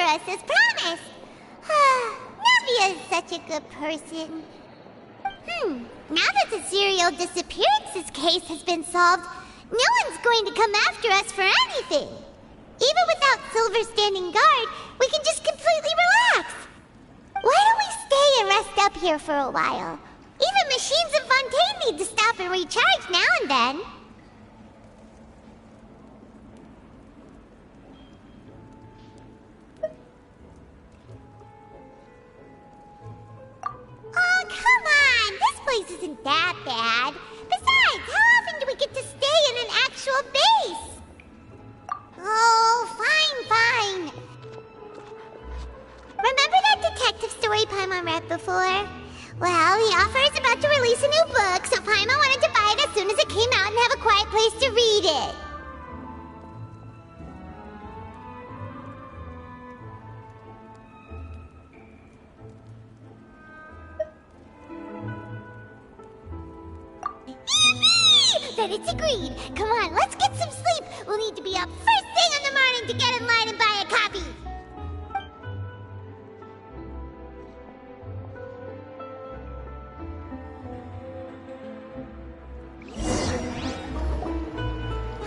for us as promised. Navia is such a good person. Now that the serial disappearances case has been solved, no one's going to come after us for anything. Even without Silver standing guard, we can just completely relax. Why don't we stay and rest up here for a while? Even machines in Fontaine need to stop and recharge now and then. Oh, come on! This place isn't that bad. Besides, how often do we get to stay in an actual base? Oh, fine. Remember that detective story Paimon read before? Well, the author is about to release a new book, so Paimon wanted to buy it as soon as it came out and have a quiet place to read it. Then it's agreed. Come on, let's get some sleep. We'll need to be up first thing in the morning to get in line and buy a copy.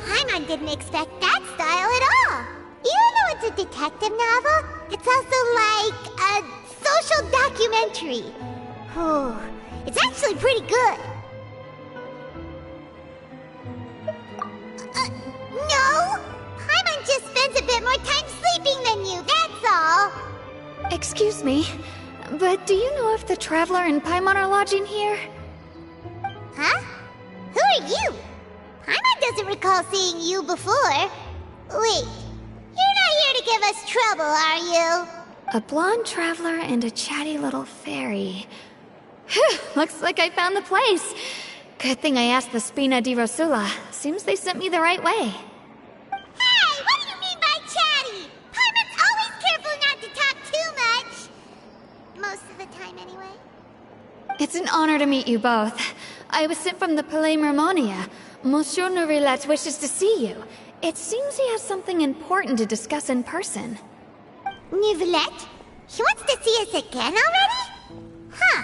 Paimon didn't expect that style at all. Even though it's a detective novel, it's also like a social documentary. It's actually pretty good. No! Paimon just spends a bit more time sleeping than you, that's all! Excuse me, but do you know if the Traveler and Paimon are lodging here? Huh? Who are you? Paimon doesn't recall seeing you before. Wait, you're not here to give us trouble, are you? A blonde Traveler and a chatty little fairy. Whew, looks like I found the place. Good thing I asked the Spina di Rosula. Seems they sent me the right way. Hey, what do you mean by chatty? Paimon's always careful not to talk too much. Most of the time, anyway. It's an honor to meet you both. I was sent from the Palais Mermonia. Monsieur Nourilette wishes to see you. It seems he has something important to discuss in person. Nourilette? He wants to see us again already? Huh.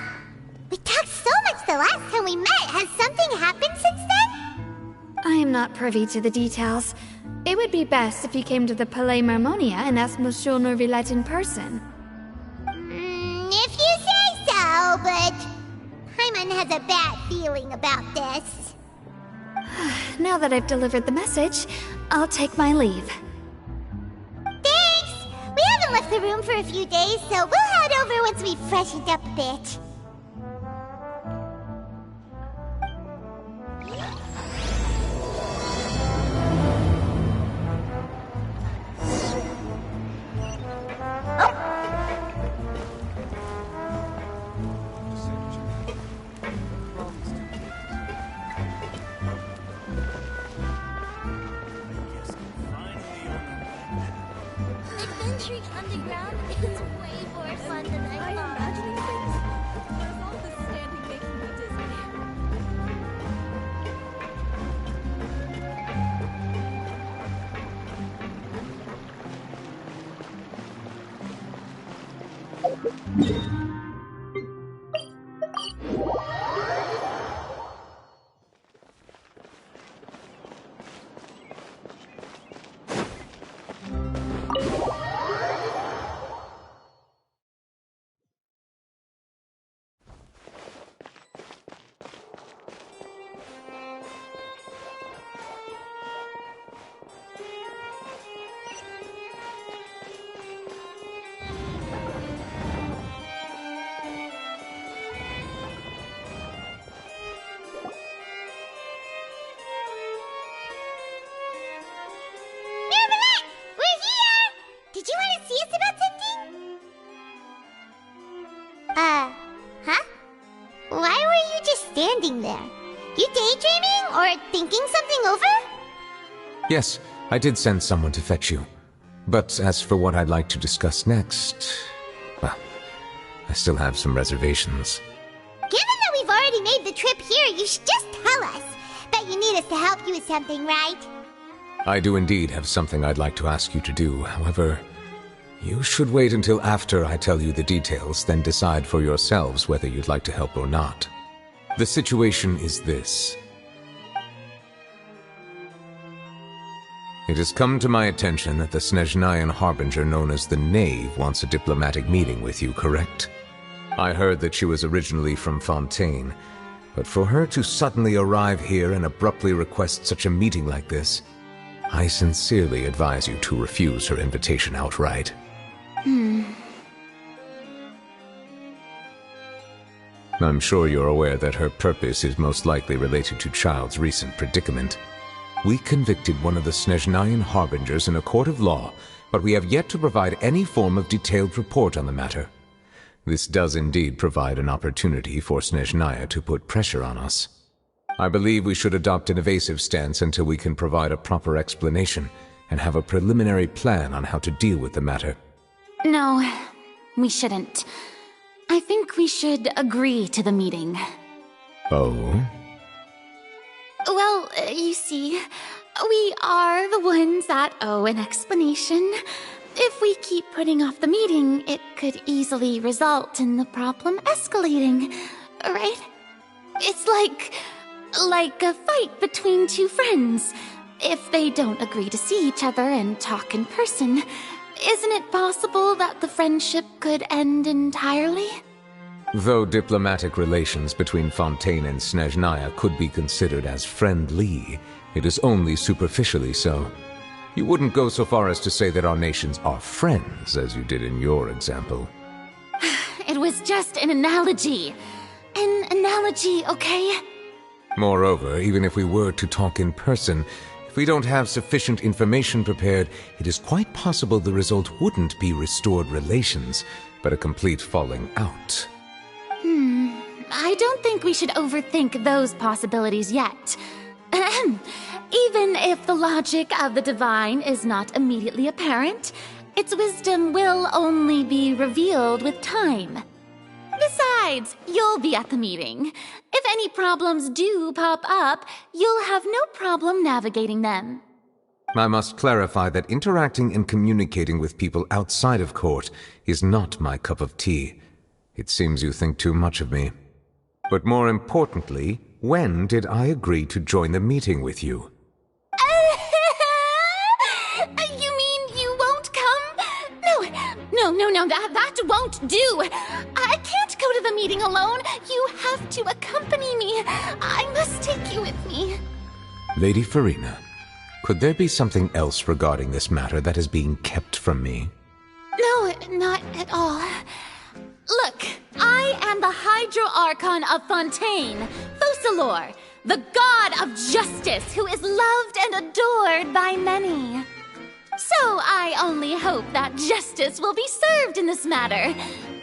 We talked so much the last time we met. Has something happened since then? I am not privy to the details. It would be best if you came to the Palais Mermonia and asked Monsieur Nourilette in person. If you say so, but Paimon has a bad feeling about this. Now that I've delivered the message, I'll take my leave. Thanks! We haven't left the room for a few days, so we'll head over once we've freshened up a bit. Adventuring underground is way more fun than I thought. Imagining things, but all the standing making me dizzy. Huh? Why were you just standing there? You daydreaming or thinking something over? Yes, I did send someone to fetch you. But as for what I'd like to discuss next, well, I still have some reservations. Given that we've already made the trip here, you should just tell us. Bet you need us to help you with something, right? I do indeed have something I'd like to ask you to do. However, You should wait until after I tell you the details, then decide for yourselves whether you'd like to help or not. The situation is this. It has come to my attention that the Snezhnayan harbinger known as the Knave wants a diplomatic meeting with you, correct? I heard that she was originally from Fontaine, but for her to suddenly arrive here and abruptly request such a meeting like this, I sincerely advise you to refuse her invitation outright. I'm sure you're aware that her purpose is most likely related to Child's recent predicament. We convicted one of the Snezhnayan harbingers in a court of law, but we have yet to provide any form of detailed report on the matter. This does indeed provide an opportunity for Snezhnaya to put pressure on us. I believe we should adopt an evasive stance until we can provide a proper explanation and have a preliminary plan on how to deal with the matter. No, we shouldn't. I think we should agree to the meeting. Oh? Well, you see, we are the ones that owe an explanation. If we keep putting off the meeting, it could easily result in the problem escalating, right? It's like a fight between two friends. If they don't agree to see each other and talk in person, isn't it possible that the friendship could end entirely? Though diplomatic relations between Fontaine and Snezhnaya could be considered as friendly, it is only superficially so. You wouldn't go so far as to say that our nations are friends, as you did in your example. It was just an analogy. An analogy, okay? Moreover, even if we were to talk in person, if we don't have sufficient information prepared, it is quite possible the result wouldn't be restored relations, but a complete falling out. I don't think we should overthink those possibilities yet. Even if the logic of the divine is not immediately apparent, its wisdom will only be revealed with time. Besides, you'll be at the meeting. If any problems do pop up, you'll have no problem navigating them. I must clarify that interacting and communicating with people outside of court is not my cup of tea. It seems you think too much of me. But more importantly, when did I agree to join the meeting with you? You mean you won't come? No, that won't do. I can't go to the meeting alone. You have to accompany me. I must take you with me. Lady Farina, could there be something else regarding this matter that is being kept from me? No, not at all. Look, I am the Hydro-Archon of Fontaine, Focalor, the god of justice who is loved and adored by many. So I only hope that justice will be served in this matter.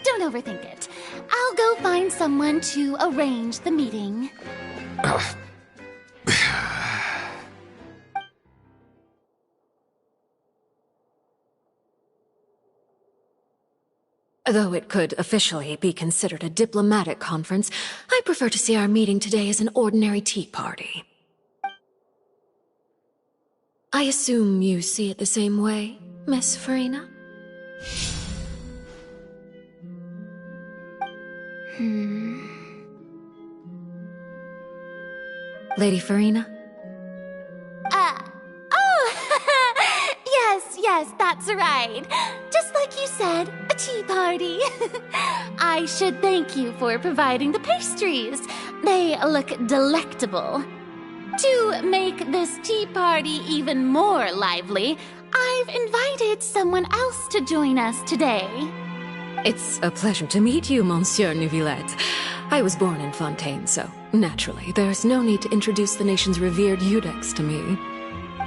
Don't overthink it. I'll go find someone to arrange the meeting. Though it could officially be considered a diplomatic conference, I prefer to see our meeting today as an ordinary tea party. I assume you see it the same way, Miss Farina? Lady Farina? Yes, that's right. Just like you said, a tea party. I should thank you for providing the pastries. They look delectable. To make this tea party even more lively, I've invited someone else to join us today. It's a pleasure to meet you, Monsieur Neuvillette. I was born in Fontaine, so naturally, there's no need to introduce the nation's revered Eudex to me.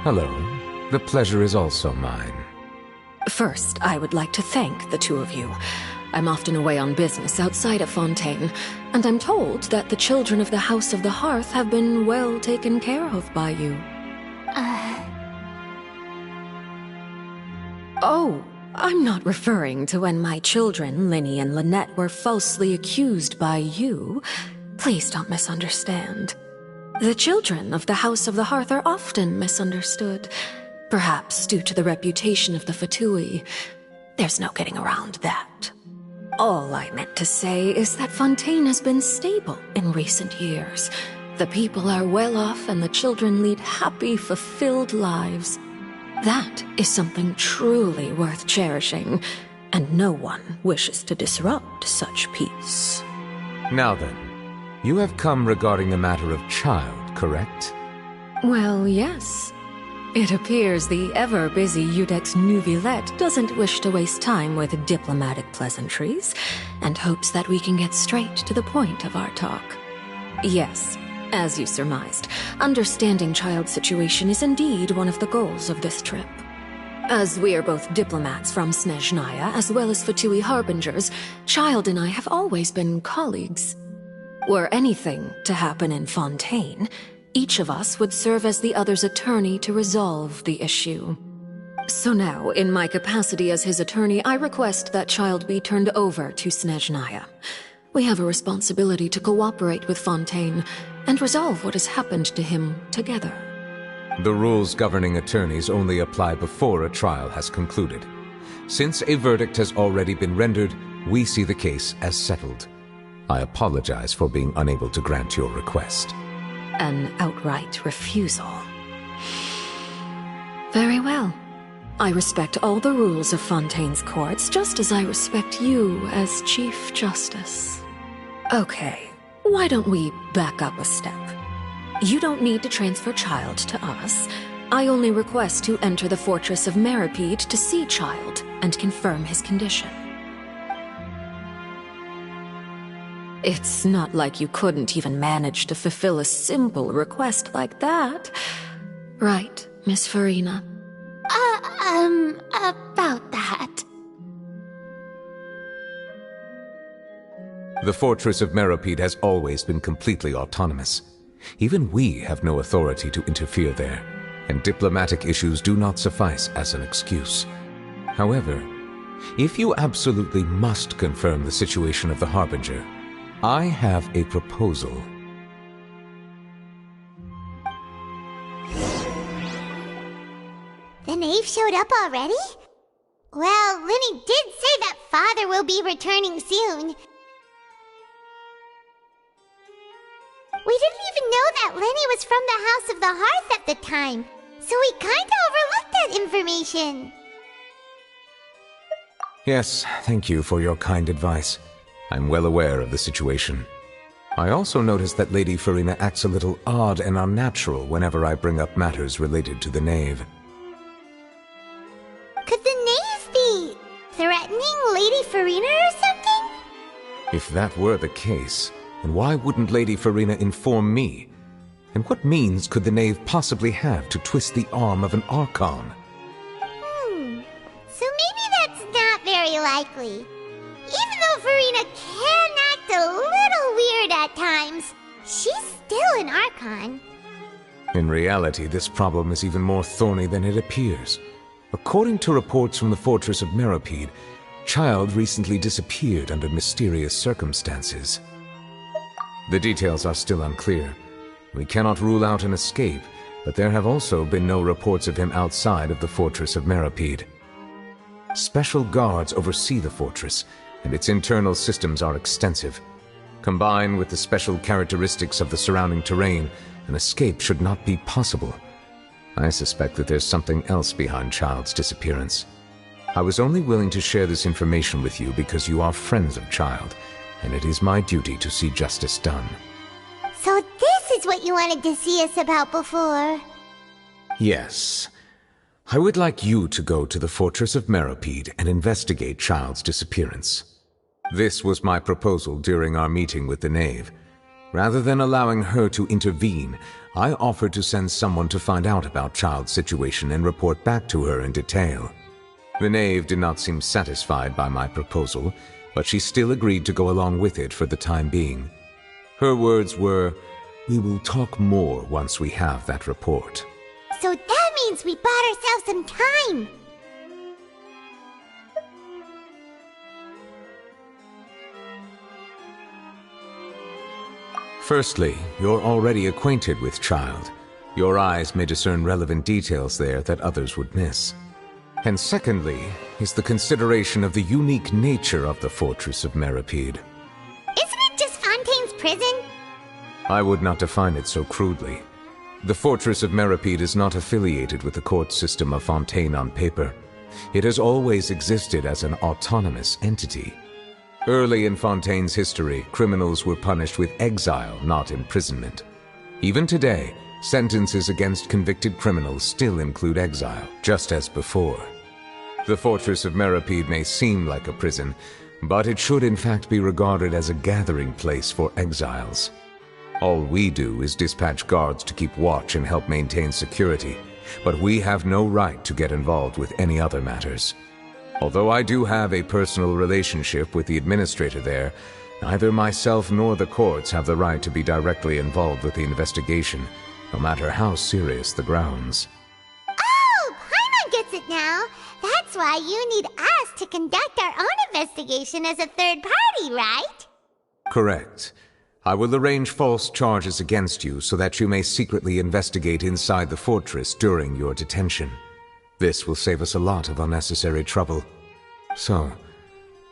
Hello. The pleasure is also mine. First, I would like to thank the two of you. I'm often away on business outside of Fontaine, and I'm told that the children of the House of the Hearth have been well taken care of by you. Oh, I'm not referring to when my children, Linny and Lynette, were falsely accused by you. Please don't misunderstand. The children of the House of the Hearth are often misunderstood, perhaps due to the reputation of the Fatui. There's no getting around that. All I meant to say is that Fontaine has been stable in recent years. The people are well off and the children lead happy, fulfilled lives. That is something truly worth cherishing, and no one wishes to disrupt such peace. Now then, you have come regarding a matter of child, correct? Well, yes. It appears the ever-busy Iudex Nuvilette doesn't wish to waste time with diplomatic pleasantries, and hopes that we can get straight to the point of our talk. Yes, as you surmised, understanding Child's situation is indeed one of the goals of this trip. As we are both diplomats from Snezhnaya as well as Fatui Harbingers, Child and I have always been colleagues. Were anything to happen in Fontaine, each of us would serve as the other's attorney to resolve the issue. So now, in my capacity as his attorney, I request that Child be turned over to Snezhnaya. We have a responsibility to cooperate with Fontaine and resolve what has happened to him together. The rules governing attorneys only apply before a trial has concluded. Since a verdict has already been rendered, we see the case as settled. I apologize for being unable to grant your request. An outright refusal. Very well. I respect all the rules of Fontaine's courts, just as I respect you as Chief Justice. Okay, why don't we back up a step? You don't need to transfer Child to us. I only request to enter the fortress of Meripede to see Child and confirm his condition. It's not like you couldn't even manage to fulfill a simple request like that. Right, Miss Farina? About that. The fortress of Meripede has always been completely autonomous. Even we have no authority to interfere there, and diplomatic issues do not suffice as an excuse. However, if you absolutely must confirm the situation of the Harbinger, I have a proposal. The knave showed up already? Well, Lenny did say that Father will be returning soon. We didn't even know that Lenny was from the House of the Hearth at the time, so we kinda overlooked that information. Yes, thank you for your kind advice. I'm well aware of the situation. I also noticed that Lady Farina acts a little odd and unnatural whenever I bring up matters related to the knave. Could the knave be threatening Lady Farina or something? If that were the case, then why wouldn't Lady Farina inform me? And what means could the knave possibly have to twist the arm of an Archon? So maybe that's not very likely. Even though Farina can act a little weird at times, she's still an Archon. In reality, this problem is even more thorny than it appears. According to reports from the fortress of Meripede, Child recently disappeared under mysterious circumstances. The details are still unclear. We cannot rule out an escape, but there have also been no reports of him outside of the fortress of Meripede. Special guards oversee the fortress, and its internal systems are extensive. Combined with the special characteristics of the surrounding terrain, an escape should not be possible. I suspect that there's something else behind Child's disappearance. I was only willing to share this information with you because you are friends of Child, and it is my duty to see justice done. So this is what you wanted to see us about before. Yes. I would like you to go to the fortress of Meripede and investigate Child's disappearance. This was my proposal during our meeting with the knave. Rather than allowing her to intervene, I offered to send someone to find out about Child's situation and report back to her in detail. The knave did not seem satisfied by my proposal, but she still agreed to go along with it for the time being. Her words were, "We will talk more once we have that report." So that means we bought ourselves some time. Firstly, you're already acquainted with Child. Your eyes may discern relevant details there that others would miss. And secondly, is the consideration of the unique nature of the Fortress of Meripede. Isn't it just Fontaine's prison? I would not define it so crudely. The Fortress of Meripede is not affiliated with the court system of Fontaine on paper. It has always existed as an autonomous entity. Early in Fontaine's history, criminals were punished with exile, not imprisonment. Even today, sentences against convicted criminals still include exile, just as before. The Fortress of Meripede may seem like a prison, but it should in fact be regarded as a gathering place for exiles. All we do is dispatch guards to keep watch and help maintain security, but we have no right to get involved with any other matters. Although I do have a personal relationship with the administrator there, neither myself nor the courts have the right to be directly involved with the investigation, no matter how serious the grounds. Oh, Paimon gets it now. That's why you need us to conduct our own investigation as a third party, right? Correct. I will arrange false charges against you so that you may secretly investigate inside the fortress during your detention. This will save us a lot of unnecessary trouble. So,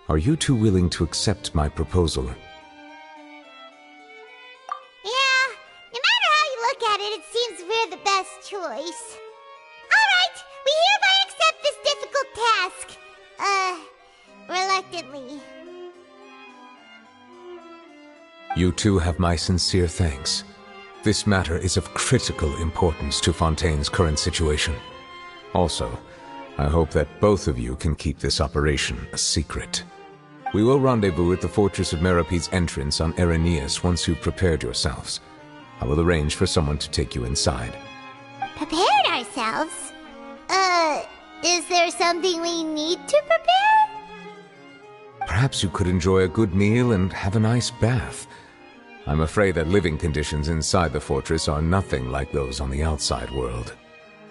are you two willing to accept my proposal? Yeah, no matter how you look at it, it seems we're the best choice. Alright, we hereby accept this difficult task. Reluctantly. You two have my sincere thanks. This matter is of critical importance to Fontaine's current situation. Also, I hope that both of you can keep this operation a secret. We will rendezvous at the Fortress of Meripede's entrance on Erinius once you've prepared yourselves. I will arrange for someone to take you inside. Prepared ourselves? Is there something we need to prepare? Perhaps you could enjoy a good meal and have a nice bath. I'm afraid that living conditions inside the fortress are nothing like those on the outside world.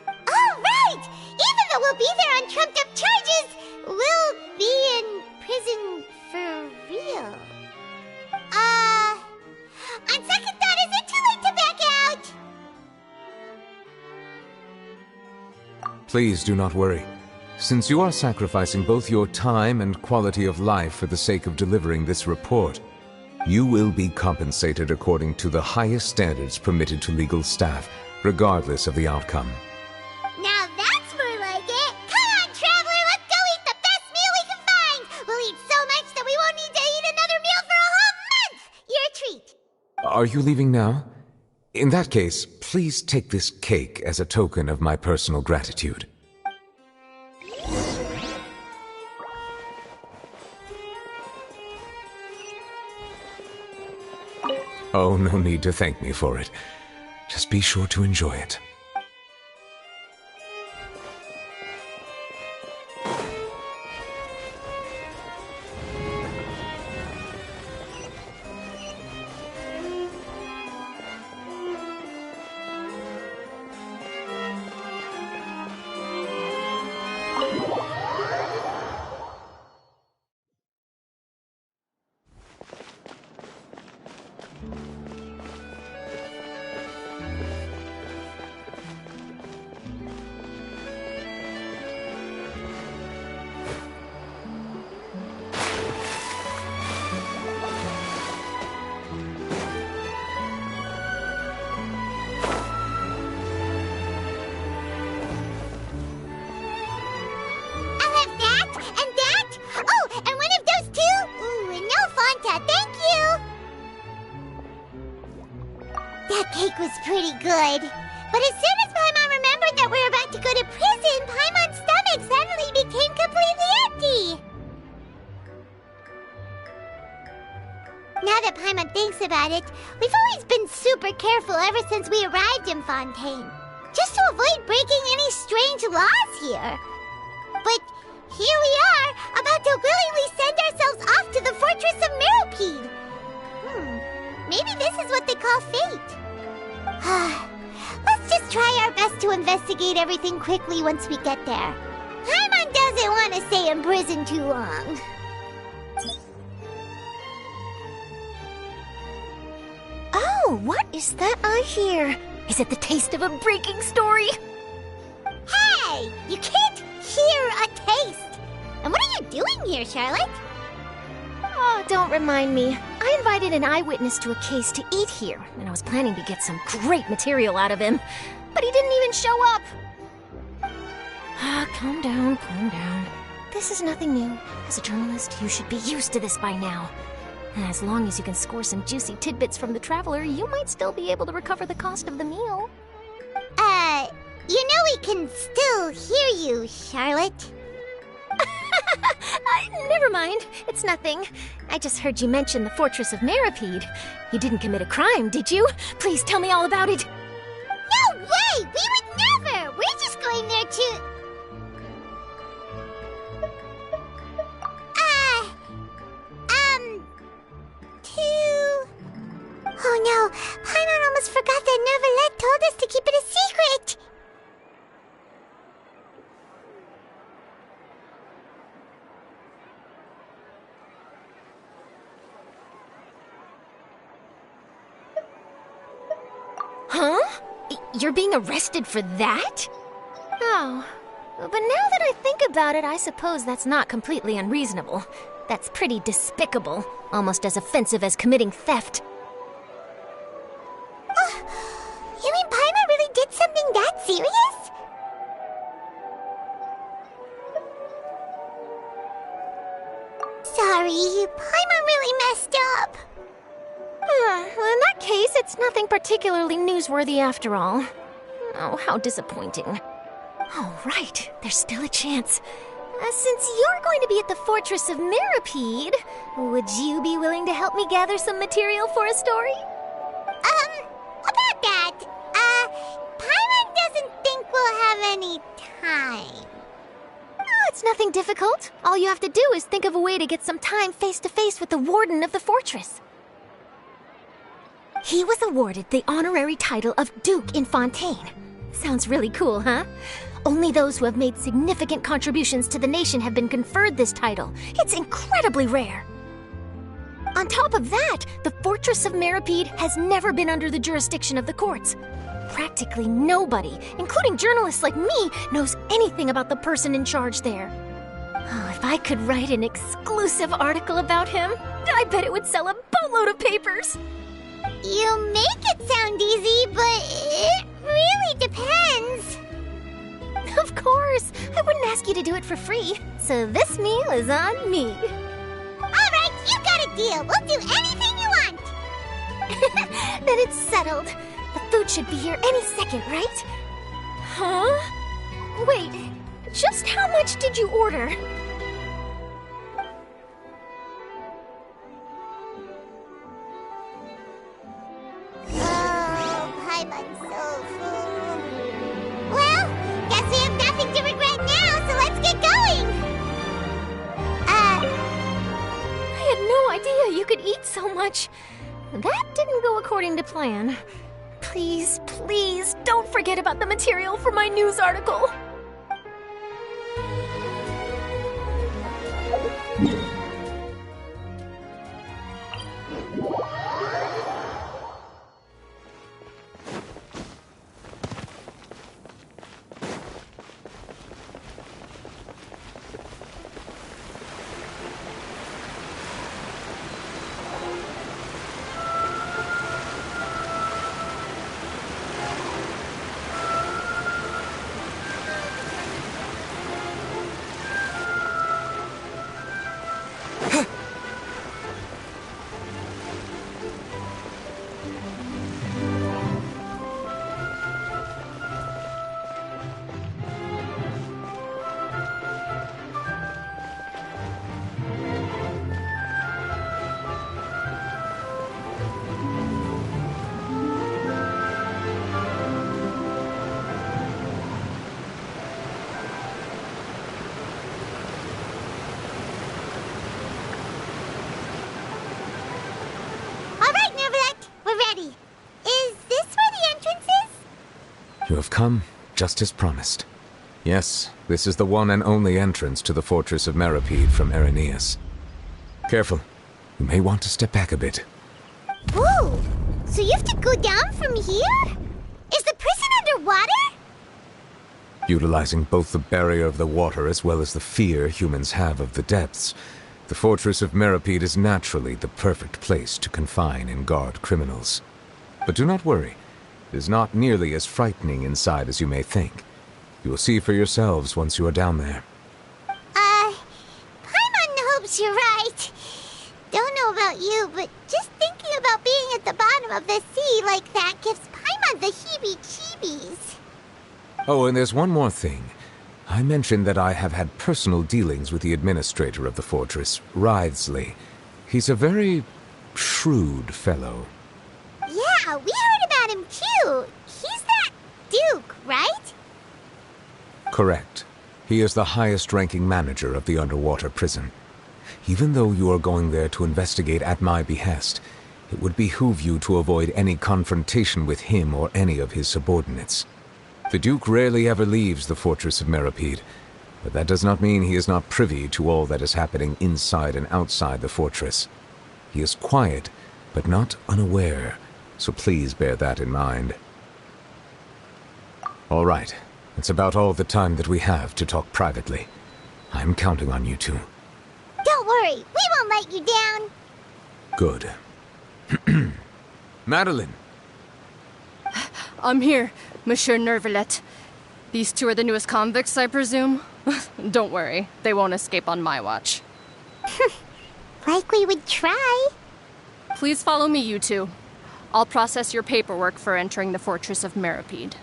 Oh, right! Even though we'll be there on trumped-up charges, we'll be in prison for real. On second thought, is it too late to back out? Please do not worry. Since you are sacrificing both your time and quality of life for the sake of delivering this report, you will be compensated according to the highest standards permitted to legal staff, regardless of the outcome. Now that's more like it! Come on, traveler, let's go eat the best meal we can find! We'll eat so much that we won't need to eat another meal for a whole month! You're a treat! Are you leaving now? In that case, please take this cake as a token of my personal gratitude. Oh, no need to thank me for it. Just be sure to enjoy it. Cake was pretty good. But as soon as Paimon remembered that we were about to go to prison, Paimon's stomach suddenly became completely empty. Now that Paimon thinks about it, we've always been super careful ever since we arrived in Fontaine, just to avoid breaking any strange laws here. But here we are, about to willingly send ourselves off to the Fortress of Meripede. Maybe this is what they call fate. Let's just try our best to investigate everything quickly once we get there. Paimon doesn't want to stay in prison too long. Oh, what is that I hear? Is it the taste of a breaking story? Hey! You can't hear doing here, Charlotte? Oh, don't remind me. I invited an eyewitness to a case to eat here, and I was planning to get some great material out of him. But he didn't even show up. Calm down, calm down. This is nothing new. As a journalist, you should be used to this by now. As long as you can score some juicy tidbits from the Traveler, you might still be able to recover the cost of the meal. You know we can still hear you, Charlotte. Never mind. It's nothing. I just heard you mention the Fortress of Meripede. You didn't commit a crime, did you? Please tell me all about it. No way! We would never! We're just going there to... Oh no, Paimon almost forgot that Neuvillette told us to keep it a secret! Huh? You're being arrested for that? Oh, but now that I think about it, I suppose that's not completely unreasonable. That's pretty despicable, almost as offensive as committing theft. You mean Paimon really did something that serious? Sorry, Paimon really messed up. Well, in that case, it's nothing particularly newsworthy after all. Oh, how disappointing. Oh, right, there's still a chance. Since you're going to be at the Fortress of Meripede, would you be willing to help me gather some material for a story? About that, Paimon doesn't think we'll have any time. Oh, it's nothing difficult. All you have to do is think of a way to get some time face-to-face with the Warden of the Fortress. He was awarded the honorary title of Duke in Fontaine. Sounds really cool, huh? Only those who have made significant contributions to the nation have been conferred this title. It's incredibly rare. On top of that, the Fortress of Meripede has never been under the jurisdiction of the courts. Practically nobody, including journalists like me, knows anything about the person in charge there. Oh, if I could write an exclusive article about him, I bet it would sell a boatload of papers. You make it sound easy, but it really depends. Of course, I wouldn't ask you to do it for free, so this meal is on me. Alright, you got a deal. We'll do anything you want. Then it's settled. The food should be here any second, right? Huh? Wait, just how much did you order? Oh, Paimon's so full. Well, guess we have nothing to regret now, so let's get going. I had no idea you could eat so much. That didn't go according to plan. Please, please, don't forget about the material for my news article. You have come, just as promised. Yes, this is the one and only entrance to the Fortress of Meripede from Irenaeus. Careful. You may want to step back a bit. Whoa! So you have to go down from here? Is the prison underwater? Utilizing both the barrier of the water as well as the fear humans have of the depths, the fortress of Meripede is naturally the perfect place to confine and guard criminals. But do not worry, it is not nearly as frightening inside as you may think. You will see for yourselves once you are down there. Paimon hopes you're right. Don't know about you, but just thinking about being at the bottom of the sea like that gives Paimon the heebie-jeebies. Oh, and there's one more thing. I mentioned that I have had personal dealings with the administrator of the fortress, Writhsley. He's a very shrewd fellow. Yeah, we heard about him too. He's that Duke, right? Correct. He is the highest-ranking manager of the underwater prison. Even though you are going there to investigate at my behest, it would behoove you to avoid any confrontation with him or any of his subordinates. The Duke rarely ever leaves the fortress of Meripede, but that does not mean he is not privy to all that is happening inside and outside the fortress. He is quiet, but not unaware, so please bear that in mind. All right, it's about all the time that we have to talk privately. I'm counting on you two. Don't worry, we won't let you down. Good. Madeline! I'm here, Monsieur Nervalet. These two are the newest convicts, I presume? Don't worry, they won't escape on my watch. Like we would try. Please follow me, you two. I'll process your paperwork for entering the Fortress of Meripede.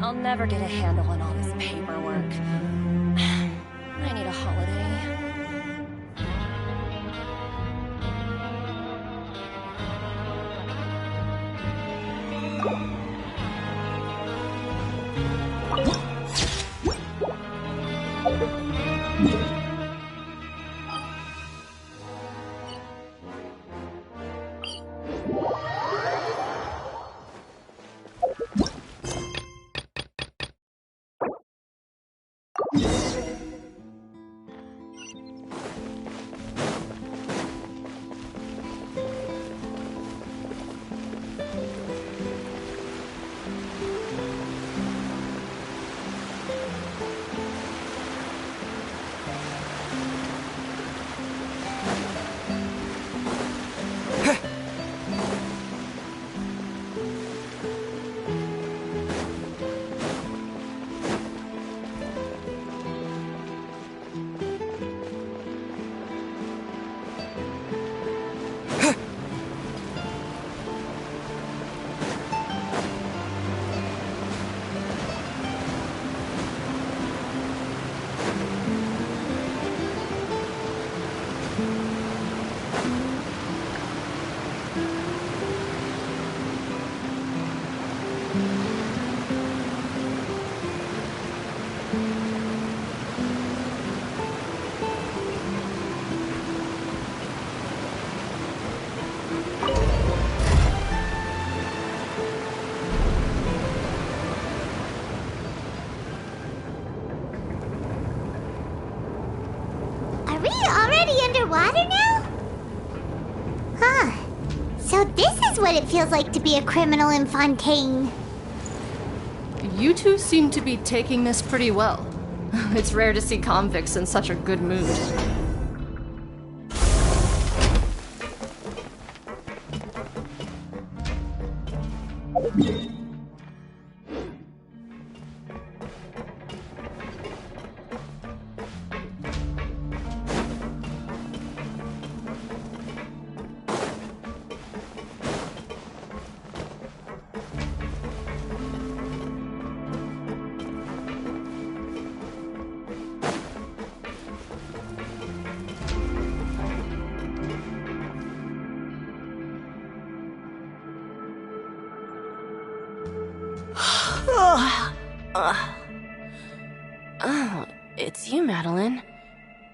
I'll never get a handle on all this paperwork. I need a holiday. Underwater now? Huh. So this is what it feels like to be a criminal in Fontaine. You two seem to be taking this pretty well. It's rare to see convicts in such a good mood. Oh, it's you, Madeline.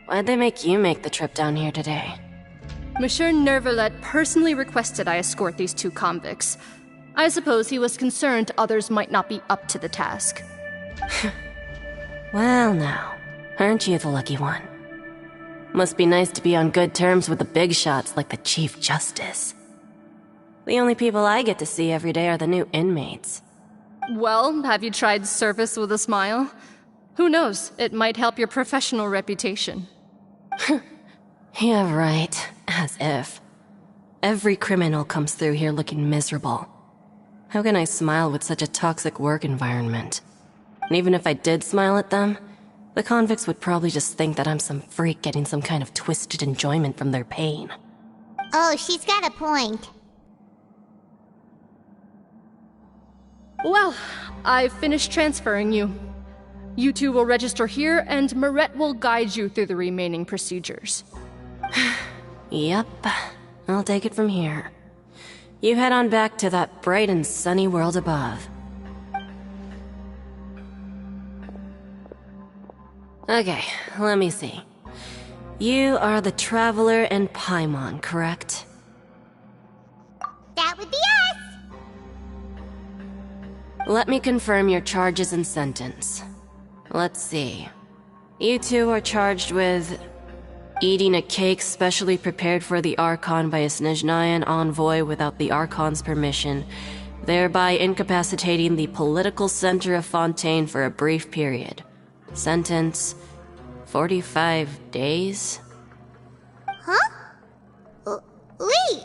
Why'd they make you make the trip down here today? Monsieur Nervalet personally requested I escort these two convicts. I suppose he was concerned others might not be up to the task. Well now, aren't you the lucky one? Must be nice to be on good terms with the big shots like the Chief Justice. The only people I get to see every day are the new inmates. Well, have you tried service with a smile? Who knows, it might help your professional reputation. Yeah, right. As if. Every criminal comes through here looking miserable. How can I smile with such a toxic work environment? And even if I did smile at them, the convicts would probably just think that I'm some freak getting some kind of twisted enjoyment from their pain. Oh, she's got a point. Well, I've finished transferring you. You two will register here, and Marette will guide you through the remaining procedures. Yep, I'll take it from here. You head on back to that bright and sunny world above. Okay, let me see. You are the Traveler and Paimon, correct? That would be us! Let me confirm your charges and sentence. Let's see. You two are charged with eating a cake specially prepared for the Archon by a Snezhnayan envoy without the Archon's permission, thereby incapacitating the political center of Fontaine for a brief period. Sentence: 45 days? Huh? Wait,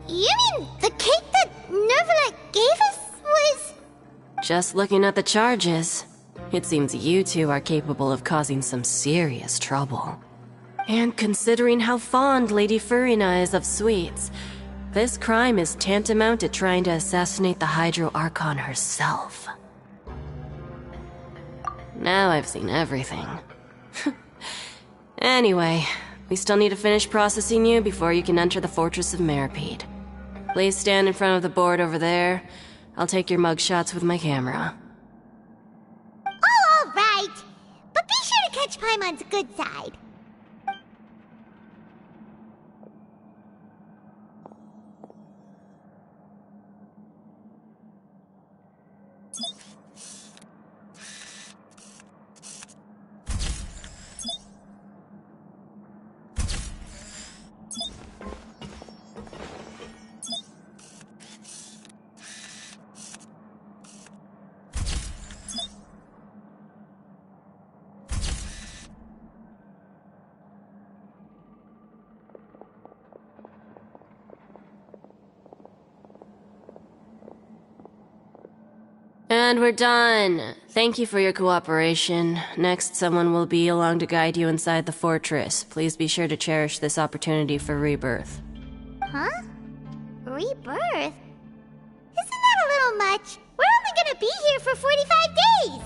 you mean the cake that Nervalet gave us was... Just looking at the charges, it seems you two are capable of causing some serious trouble. And considering how fond Lady Furina is of sweets, this crime is tantamount to trying to assassinate the Hydro Archon herself. Now I've seen everything. Anyway, we still need to finish processing you before you can enter the Fortress of Meripede. Please stand in front of the board over there. I'll take your mugshots with my camera. Oh, all right. But be sure to catch Paimon's good side. And we're done. Thank you for your cooperation. Next, someone will be along to guide you inside the fortress. Please be sure to cherish this opportunity for rebirth. Huh? Rebirth? Isn't that a little much? We're only gonna be here for 45 days!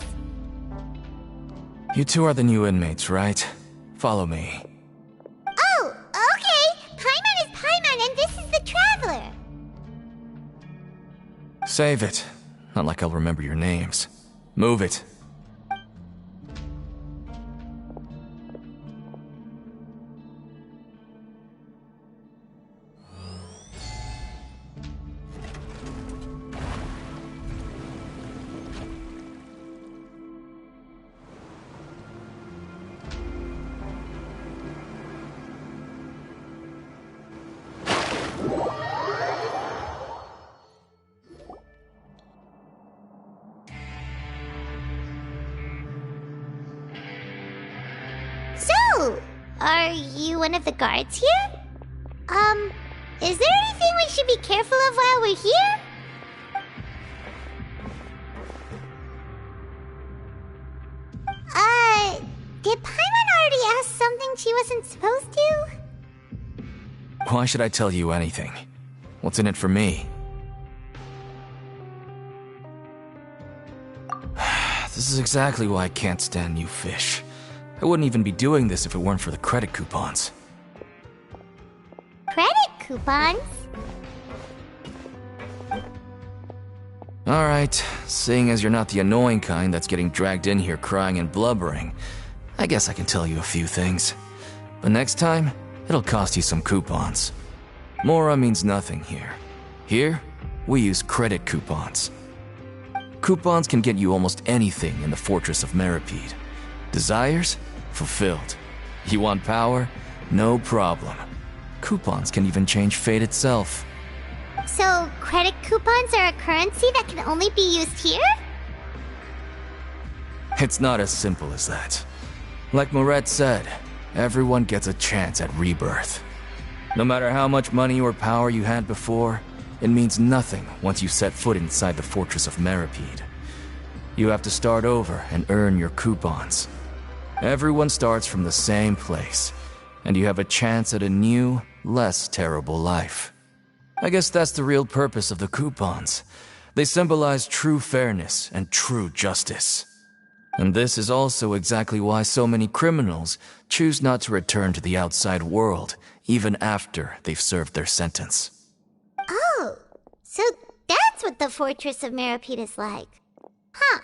You two are the new inmates, right? Follow me. Oh, okay! Paimon is Paimon and this is the Traveler! Save it. Not like I'll remember your names. Move it. So, are you one of the guards here? Is there anything we should be careful of while we're here? Did Paimon already ask something she wasn't supposed to? Why should I tell you anything? What's in it for me? This is exactly why I can't stand you fish. I wouldn't even be doing this if it weren't for the credit coupons. Credit coupons? Alright, seeing as you're not the annoying kind that's getting dragged in here crying and blubbering, I guess I can tell you a few things. But next time, it'll cost you some coupons. Mora means nothing here. Here, we use credit coupons. Coupons can get you almost anything in the Fortress of Meripede. Desires? Fulfilled. You want power? No problem. Coupons can even change fate itself. So, credit coupons are a currency that can only be used here? It's not as simple as that. Like Moret said, everyone gets a chance at rebirth. No matter how much money or power you had before, it means nothing once you set foot inside the Fortress of Meripede. You have to start over and earn your coupons. Everyone starts from the same place, and you have a chance at a new, less terrible life. I guess that's the real purpose of the coupons. They symbolize true fairness and true justice. And this is also exactly why so many criminals choose not to return to the outside world, even after they've served their sentence. Oh, so that's what the Fortress of Meripede is like. Huh.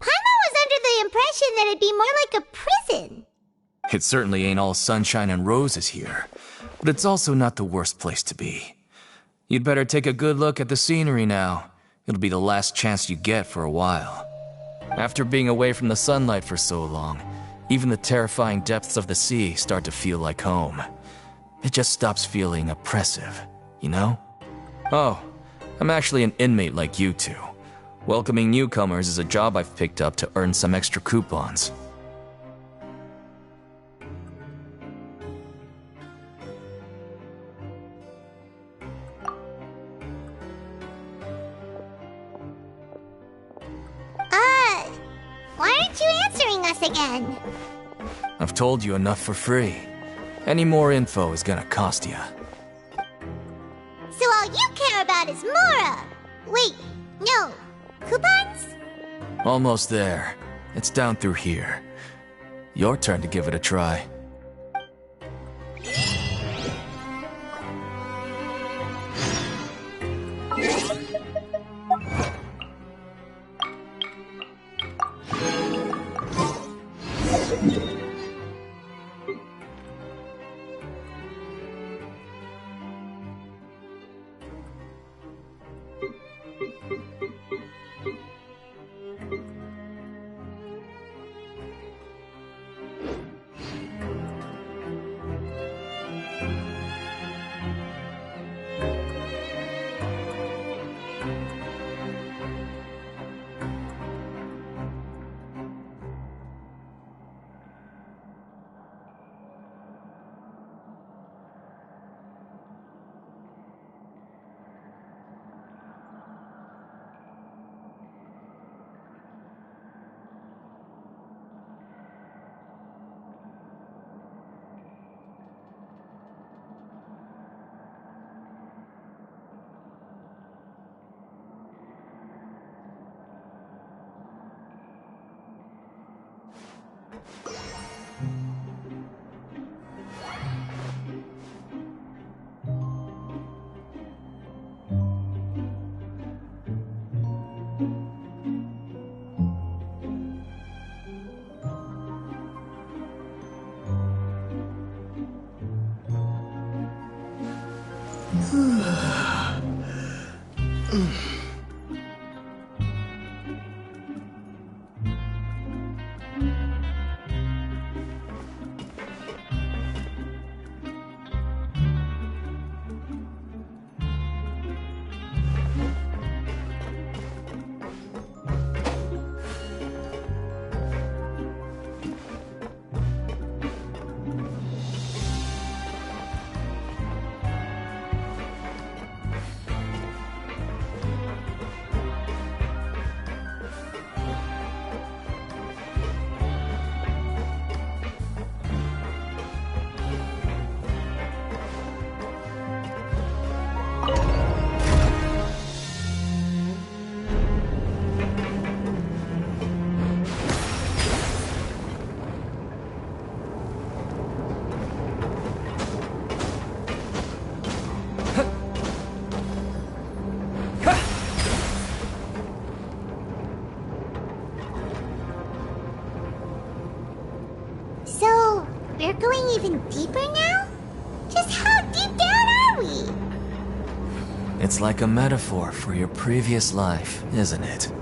Paimon was under the impression that it'd be more like a prison. It certainly ain't all sunshine and roses here, but it's also not the worst place to be. You'd better take a good look at the scenery now. It'll be the last chance you get for a while. After being away from the sunlight for so long, even the terrifying depths of the sea start to feel like home. It just stops feeling oppressive, you know? Oh, I'm actually an inmate like you two. Welcoming newcomers is a job I've picked up to earn some extra coupons. Why aren't you answering us again? I've told you enough for free. Any more info is gonna cost you. So all you care about is Mora! Wait, no. Coupons? Almost there. It's down through here. Your turn to give it a try. we're going even deeper now? Just how deep down are we? It's like a metaphor for your previous life, isn't it?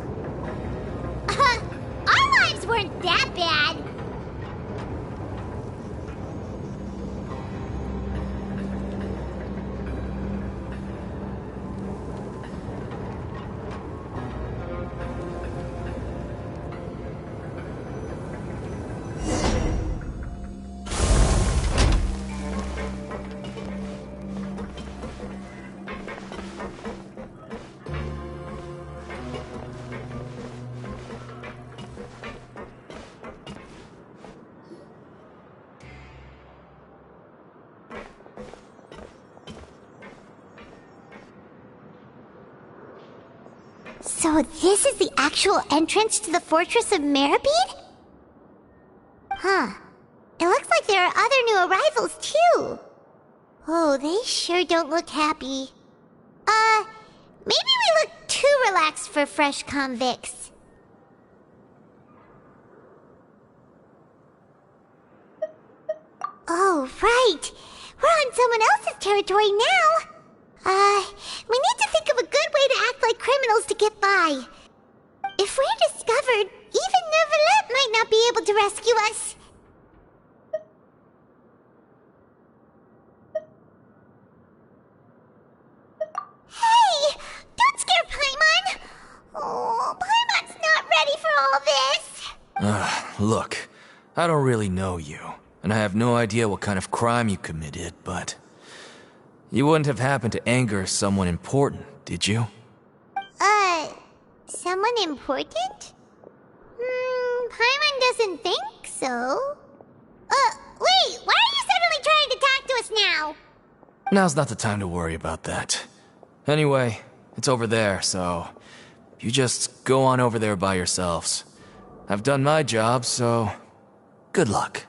Our lives weren't that bad. So this is the actual entrance to the Fortress of Meribed? Huh. It looks like there are other new arrivals, too. Oh, they sure don't look happy. Maybe we look too relaxed for fresh convicts. Oh, right. We're on someone else's territory now. We need to think of a good way to act like criminals to get by. If we're discovered, even Neuvillette might not be able to rescue us. Hey! Don't scare Paimon! Oh, Paimon's not ready for all this. Look, I don't really know you, and I have no idea what kind of crime you committed, but you wouldn't have happened to anger someone important, did you? Someone important? Paimon doesn't think so. Wait, why are you suddenly trying to talk to us now? Now's not the time to worry about that. Anyway, it's over there, so you just go on over there by yourselves. I've done my job, so good luck.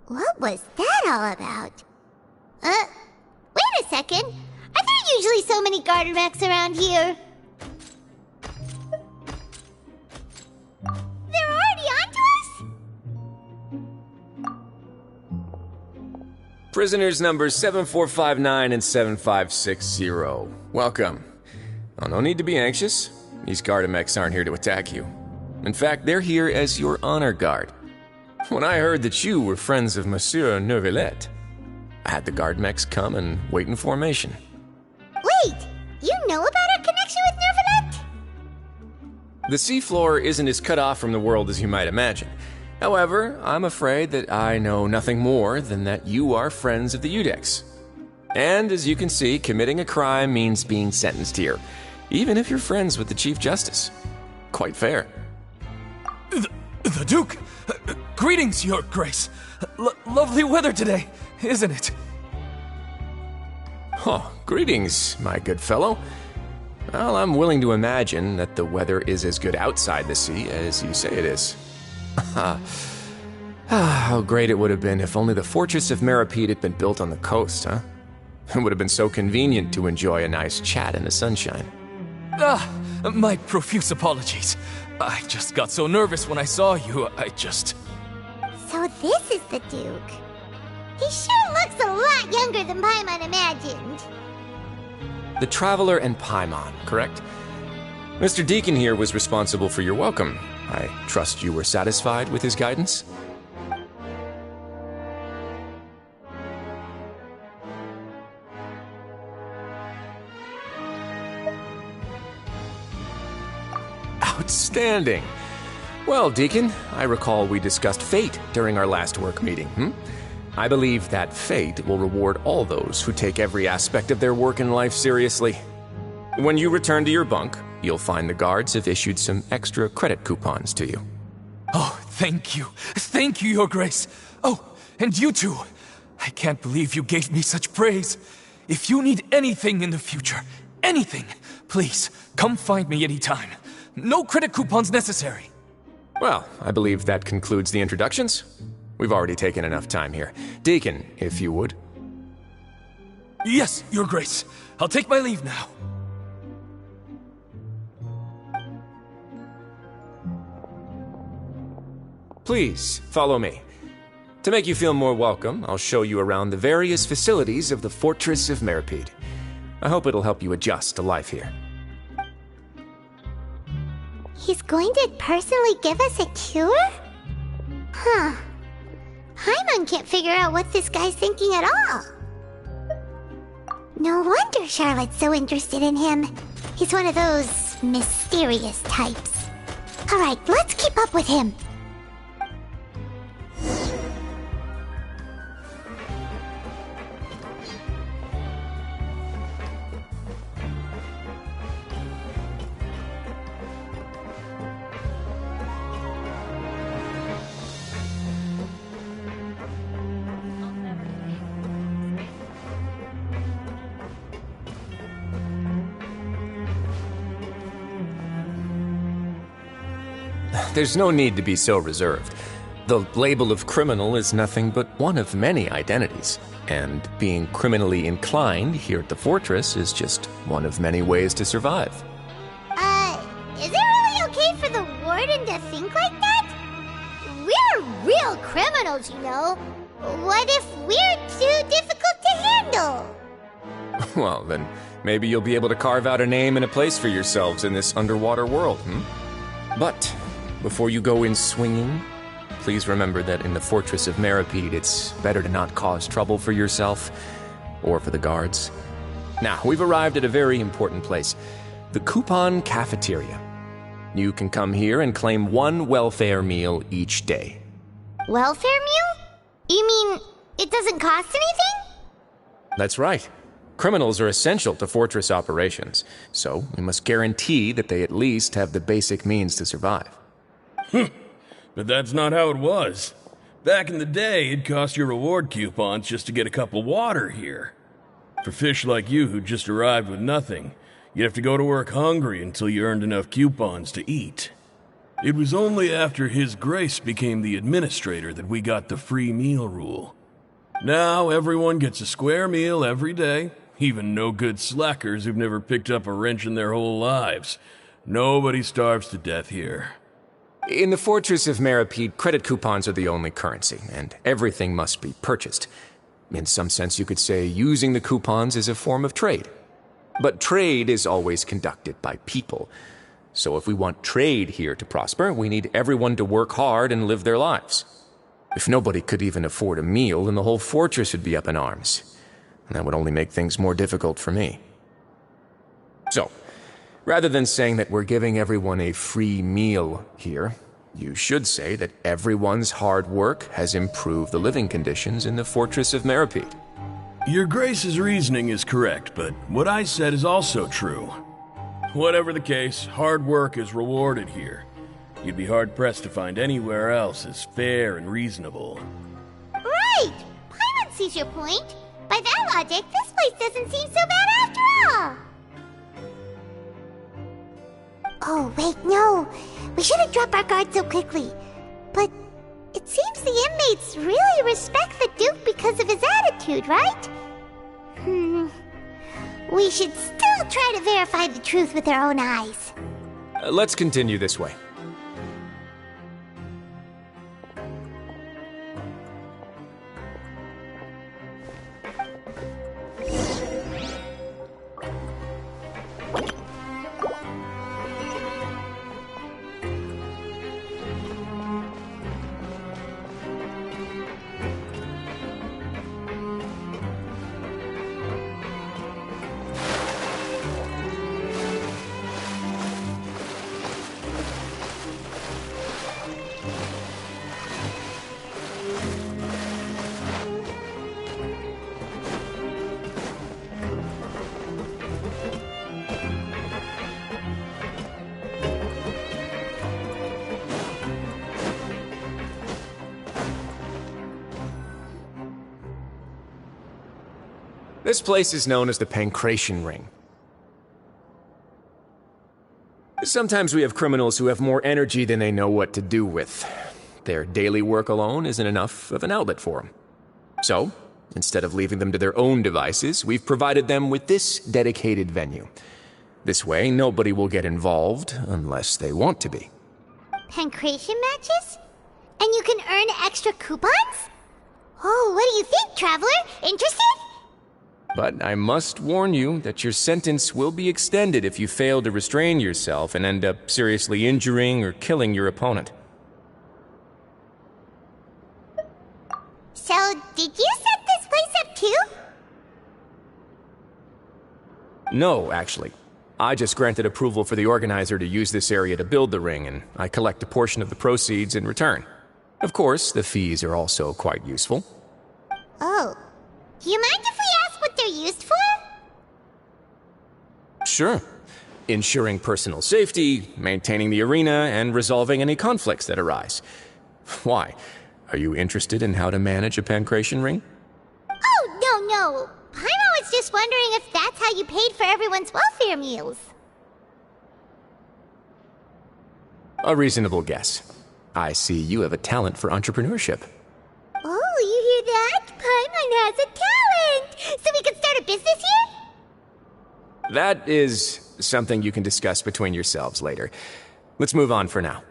What was that all about? Wait a second. Are there usually so many garter mechs around here? They're already onto us? Prisoners numbers 7459 and 7560. Welcome. Oh, no need to be anxious. These Gardamex aren't here to attack you. In fact, they're here as your honor guard. When I heard that you were friends of Monsieur Neuvillette, I had the Gardamex come and wait in formation. Wait, you know about our connection with Neuvillette? The seafloor isn't as cut off from the world as you might imagine. However, I'm afraid that I know nothing more than that you are friends of the Udex. And as you can see, committing a crime means being sentenced here, even if you're friends with the Chief Justice. Quite fair. The Duke! Greetings, Your Grace. Lovely weather today, isn't it? Oh, greetings, my good fellow. Well, I'm willing to imagine that the weather is as good outside the sea as you say it is. How great it would have been if only the Fortress of Meribed had been built on the coast, huh? It would have been so convenient to enjoy a nice chat in the sunshine. My profuse apologies. I just got so nervous when I saw you, So this is the Duke. He sure looks a lot younger than Paimon imagined. The Traveler and Paimon, correct? Mr. Deacon here was responsible for your welcome. I trust you were satisfied with his guidance? Outstanding! Well, Deacon, I recall we discussed fate during our last work meeting, I believe that fate will reward all those who take every aspect of their work in life seriously. When you return to your bunk, you'll find the guards have issued some extra credit coupons to you. Oh, thank you. Thank you, Your Grace. Oh, and you too. I can't believe you gave me such praise. If you need anything in the future, anything, please, come find me anytime. No credit coupons necessary. Well, I believe that concludes the introductions. We've already taken enough time here. Deacon, if you would. Yes, Your Grace. I'll take my leave now. Please, follow me. To make you feel more welcome, I'll show you around the various facilities of the Fortress of Meripede. I hope it'll help you adjust to life here. He's going to personally give us a cure? Huh. Paimon can't figure out what this guy's thinking at all. No wonder Charlotte's so interested in him. He's one of those mysterious types. Alright, let's keep up with him. There's no need to be so reserved. The label of criminal is nothing but one of many identities, and being criminally inclined here at the Fortress is just one of many ways to survive. Is it really okay for the Warden to think like that? We're real criminals, you know. What if we're too difficult to handle? Well, then maybe you'll be able to carve out a name and a place for yourselves in this underwater world, But before you go in swinging, please remember that in the Fortress of Meripede, it's better to not cause trouble for yourself or for the guards. Now, we've arrived at a very important place, the Coupon Cafeteria. You can come here and claim one welfare meal each day. Welfare meal? You mean it doesn't cost anything? That's right. Criminals are essential to Fortress operations, so we must guarantee that they at least have the basic means to survive. But that's not how it was. Back in the day, it cost your reward coupons just to get a cup of water here. For fish like you who just arrived with nothing, you'd have to go to work hungry until you earned enough coupons to eat. It was only after His Grace became the administrator that we got the free meal rule. Now everyone gets a square meal every day, even no-good slackers who've never picked up a wrench in their whole lives. Nobody starves to death here. In the Fortress of Meripede, credit coupons are the only currency, and everything must be purchased. In some sense, you could say using the coupons is a form of trade. But trade is always conducted by people. So if we want trade here to prosper, we need everyone to work hard and live their lives. If nobody could even afford a meal, then the whole fortress would be up in arms. And that would only make things more difficult for me. So, rather than saying that we're giving everyone a free meal here, you should say that everyone's hard work has improved the living conditions in the Fortress of Meripede. Your Grace's reasoning is correct, but what I said is also true. Whatever the case, hard work is rewarded here. You'd be hard-pressed to find anywhere else as fair and reasonable. Right! Paimon sees your point. By that logic, this place doesn't seem so bad after all. Oh, wait, no. We shouldn't drop our guard so quickly. But it seems the inmates really respect the Duke because of his attitude, right? We should still try to verify the truth with our own eyes. Let's continue this way. This place is known as the Pancration Ring. Sometimes we have criminals who have more energy than they know what to do with. Their daily work alone isn't enough of an outlet for them. So, instead of leaving them to their own devices, we've provided them with this dedicated venue. This way, nobody will get involved unless they want to be. Pancration matches? And you can earn extra coupons? Oh, what do you think, Traveler? Interested? But I must warn you that your sentence will be extended if you fail to restrain yourself and end up seriously injuring or killing your opponent. So, did you set this place up too? No, actually. I just granted approval for the organizer to use this area to build the ring, and I collect a portion of the proceeds in return. Of course, the fees are also quite useful. Oh. Do you mind if we ask what they're used for? Sure. Ensuring personal safety, maintaining the arena, and resolving any conflicts that arise. Why? Are you interested in how to manage a pancration ring? Oh, no. Paimon was just wondering if that's how you paid for everyone's welfare meals. A reasonable guess. I see you have a talent for entrepreneurship. Oh, you hear that? Paimon has a talent! So we can start a business here? That is something you can discuss between yourselves later. Let's move on for now.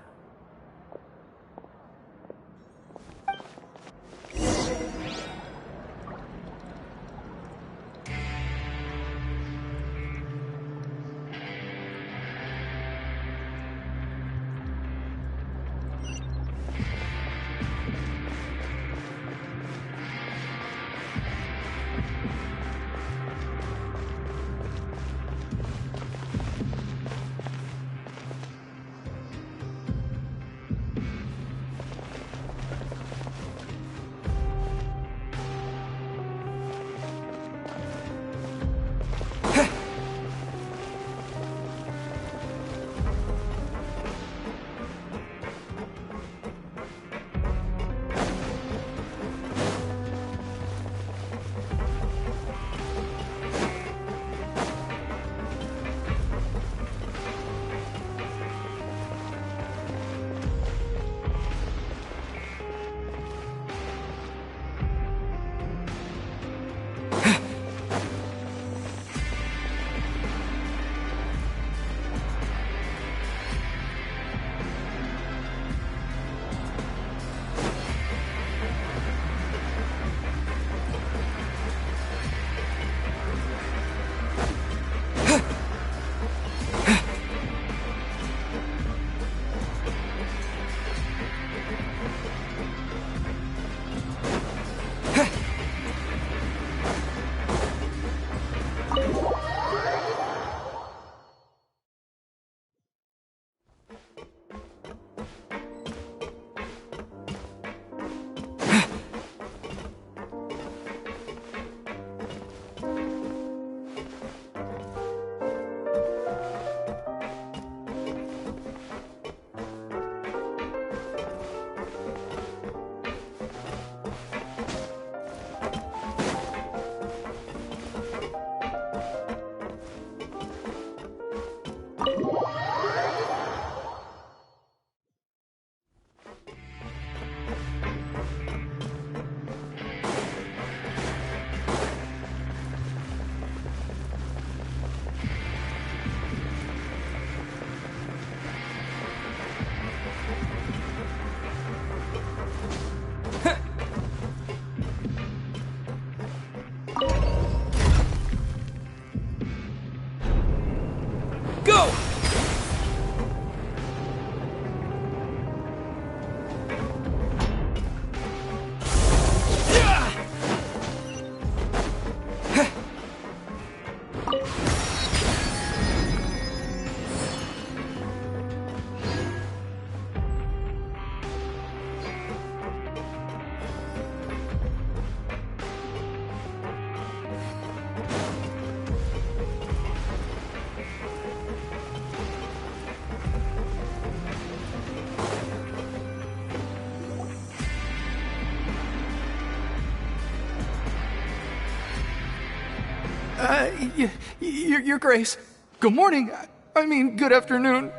Your Grace. Good morning. I mean, good afternoon.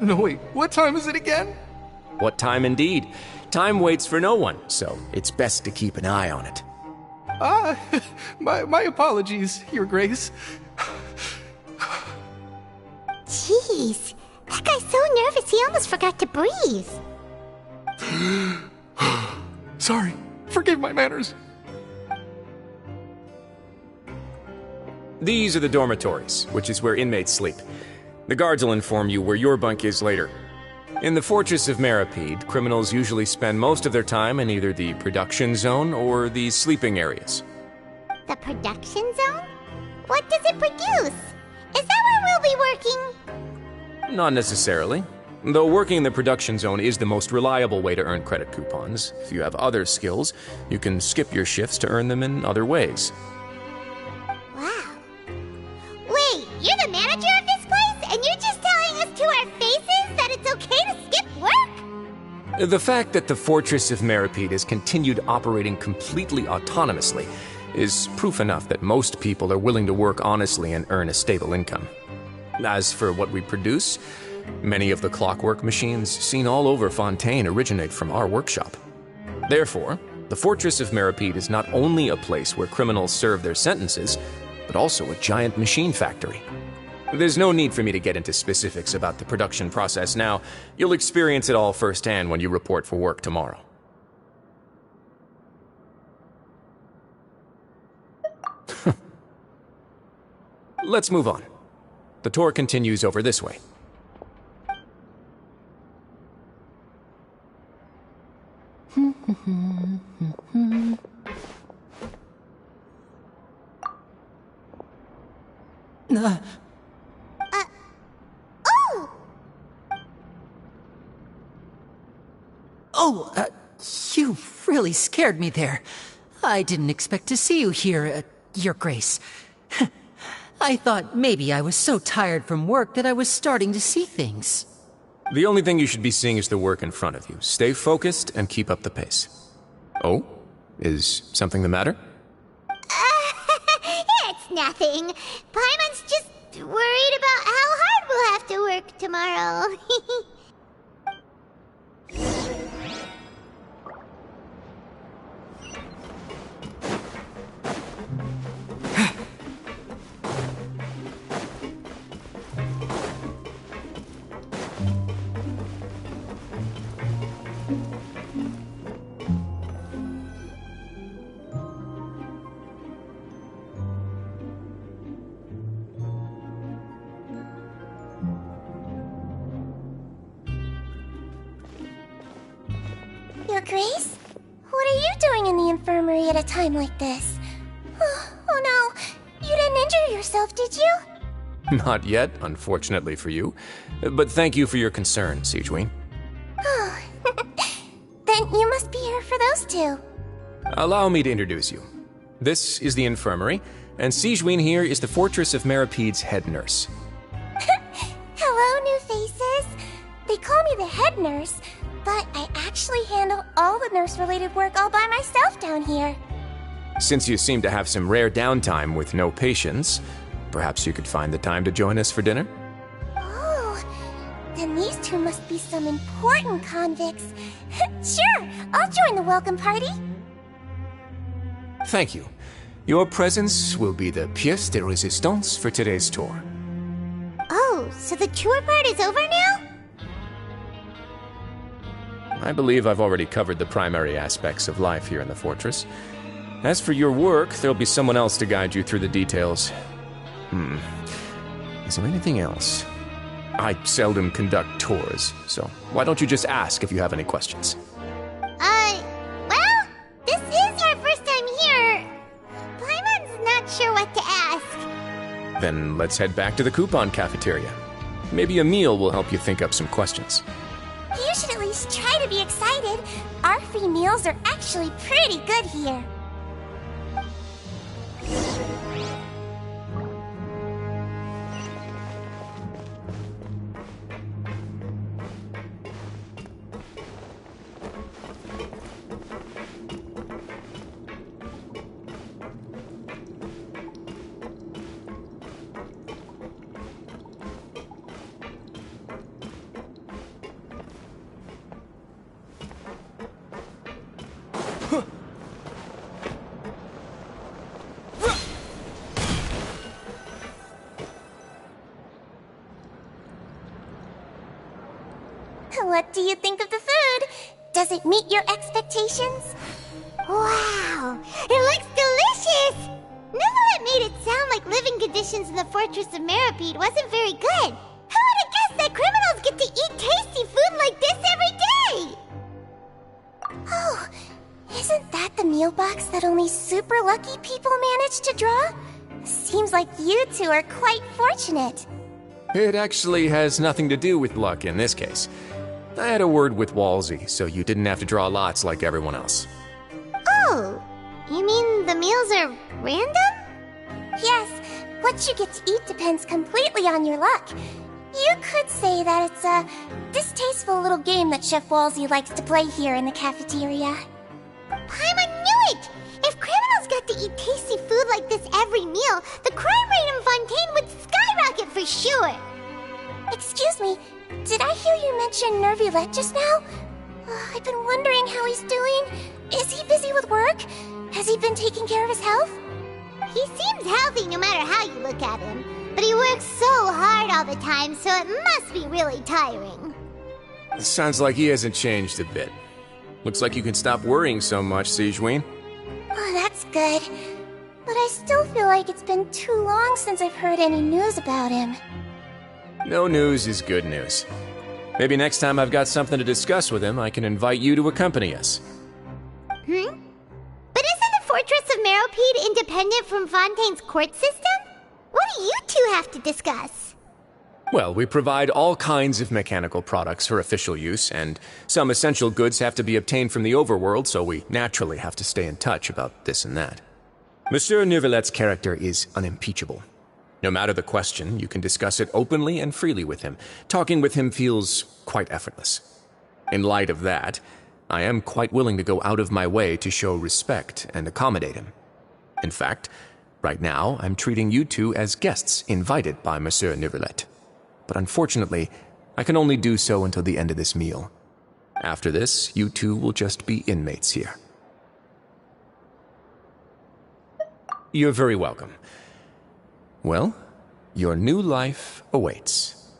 No, wait, what time is it again? What time indeed? Time waits for no one, so it's best to keep an eye on it. My apologies, Your Grace. Jeez, that guy's so nervous he almost forgot to breathe. Sorry, forgive my manners. These are the dormitories, which is where inmates sleep. The guards will inform you where your bunk is later. In the Fortress of Meripede, criminals usually spend most of their time in either the production zone or the sleeping areas. The production zone? What does it produce? Is that where we'll be working? Not necessarily. Though working in the production zone is the most reliable way to earn credit coupons, if you have other skills, you can skip your shifts to earn them in other ways. Wow. Wait, you're the manager of this place, and you're just telling us to our faces that it's okay to skip work? The fact that the Fortress of Meripede has continued operating completely autonomously is proof enough that most people are willing to work honestly and earn a stable income. As for what we produce, many of the clockwork machines seen all over Fontaine originate from our workshop. Therefore, the Fortress of Meripede is not only a place where criminals serve their sentences, but also a giant machine factory. There's no need for me to get into specifics about the production process now. You'll experience it all firsthand when you report for work tomorrow. Let's move on. The tour continues over this way. You really scared me there. I didn't expect to see you here, Your Grace. I thought maybe I was so tired from work that I was starting to see things. The only thing you should be seeing is the work in front of you. Stay focused and keep up the pace. Oh? Is something the matter? It's nothing. Paimon's just worried about how hard we'll have to work tomorrow. Your Grace? What are you doing in the infirmary at a time like this? Oh no, you didn't injure yourself, did you? Not yet, unfortunately for you. But thank you for your concern, Sigewin. Oh, then you must be here for those two. Allow me to introduce you. This is the infirmary, and Sigewin here is the Fortress of Meripede's head nurse. Hello, new faces. They call me the head nurse, but I actually handle all the nurse-related work all by myself down here. Since you seem to have some rare downtime with no patients, perhaps you could find the time to join us for dinner? Oh, then these two must be some important convicts. Sure, I'll join the welcome party. Thank you. Your presence will be the pièce de résistance for today's tour. Oh, so the tour part is over now? I believe I've already covered the primary aspects of life here in the fortress. As for your work, there'll be someone else to guide you through the details. Is there anything else? I seldom conduct tours, so why don't you just ask if you have any questions? Well, this is our first time here. Paimon's not sure what to ask. Then let's head back to the coupon cafeteria. Maybe a meal will help you think up some questions. You should at least try to be excited. Our free meals are actually pretty good here. What do you think of the food? Does it meet your expectations? Wow, it looks delicious! Neverlet made it sound like living conditions in the Fortress of Meripede wasn't very good. Who would have guessed that criminals get to eat tasty food like this every day? Oh, isn't that the meal box that only super lucky people manage to draw? Seems like you two are quite fortunate. It actually has nothing to do with luck in this case. I had a word with Walsey, so you didn't have to draw lots like everyone else. Oh, you mean the meals are random? Yes, what you get to eat depends completely on your luck. You could say that it's a distasteful little game that Chef Walsey likes to play here in the cafeteria. Paimon knew it! If criminals got to eat tasty food like this every meal, the crime rate in Fontaine would skyrocket for sure! Excuse me, did I hear you mention Nervulette just now? I've been wondering how he's doing. Is he busy with work? Has he been taking care of his health? He seems healthy no matter how you look at him, but he works so hard all the time, so it must be really tiring. Sounds like he hasn't changed a bit. Looks like you can stop worrying so much, Sigewinne. Oh, that's good. But I still feel like it's been too long since I've heard any news about him. No news is good news. Maybe next time I've got something to discuss with him, I can invite you to accompany us. But isn't the Fortress of Meripede independent from Fontaine's court system? What do you two have to discuss? Well, we provide all kinds of mechanical products for official use, and some essential goods have to be obtained from the overworld, so we naturally have to stay in touch about this and that. Monsieur Nervulet's character is unimpeachable. No matter the question, you can discuss it openly and freely with him. Talking with him feels quite effortless. In light of that, I am quite willing to go out of my way to show respect and accommodate him. In fact, right now, I'm treating you two as guests invited by Monsieur Nervulet. But unfortunately, I can only do so until the end of this meal. After this, you two will just be inmates here. You're very welcome. Well, your new life awaits.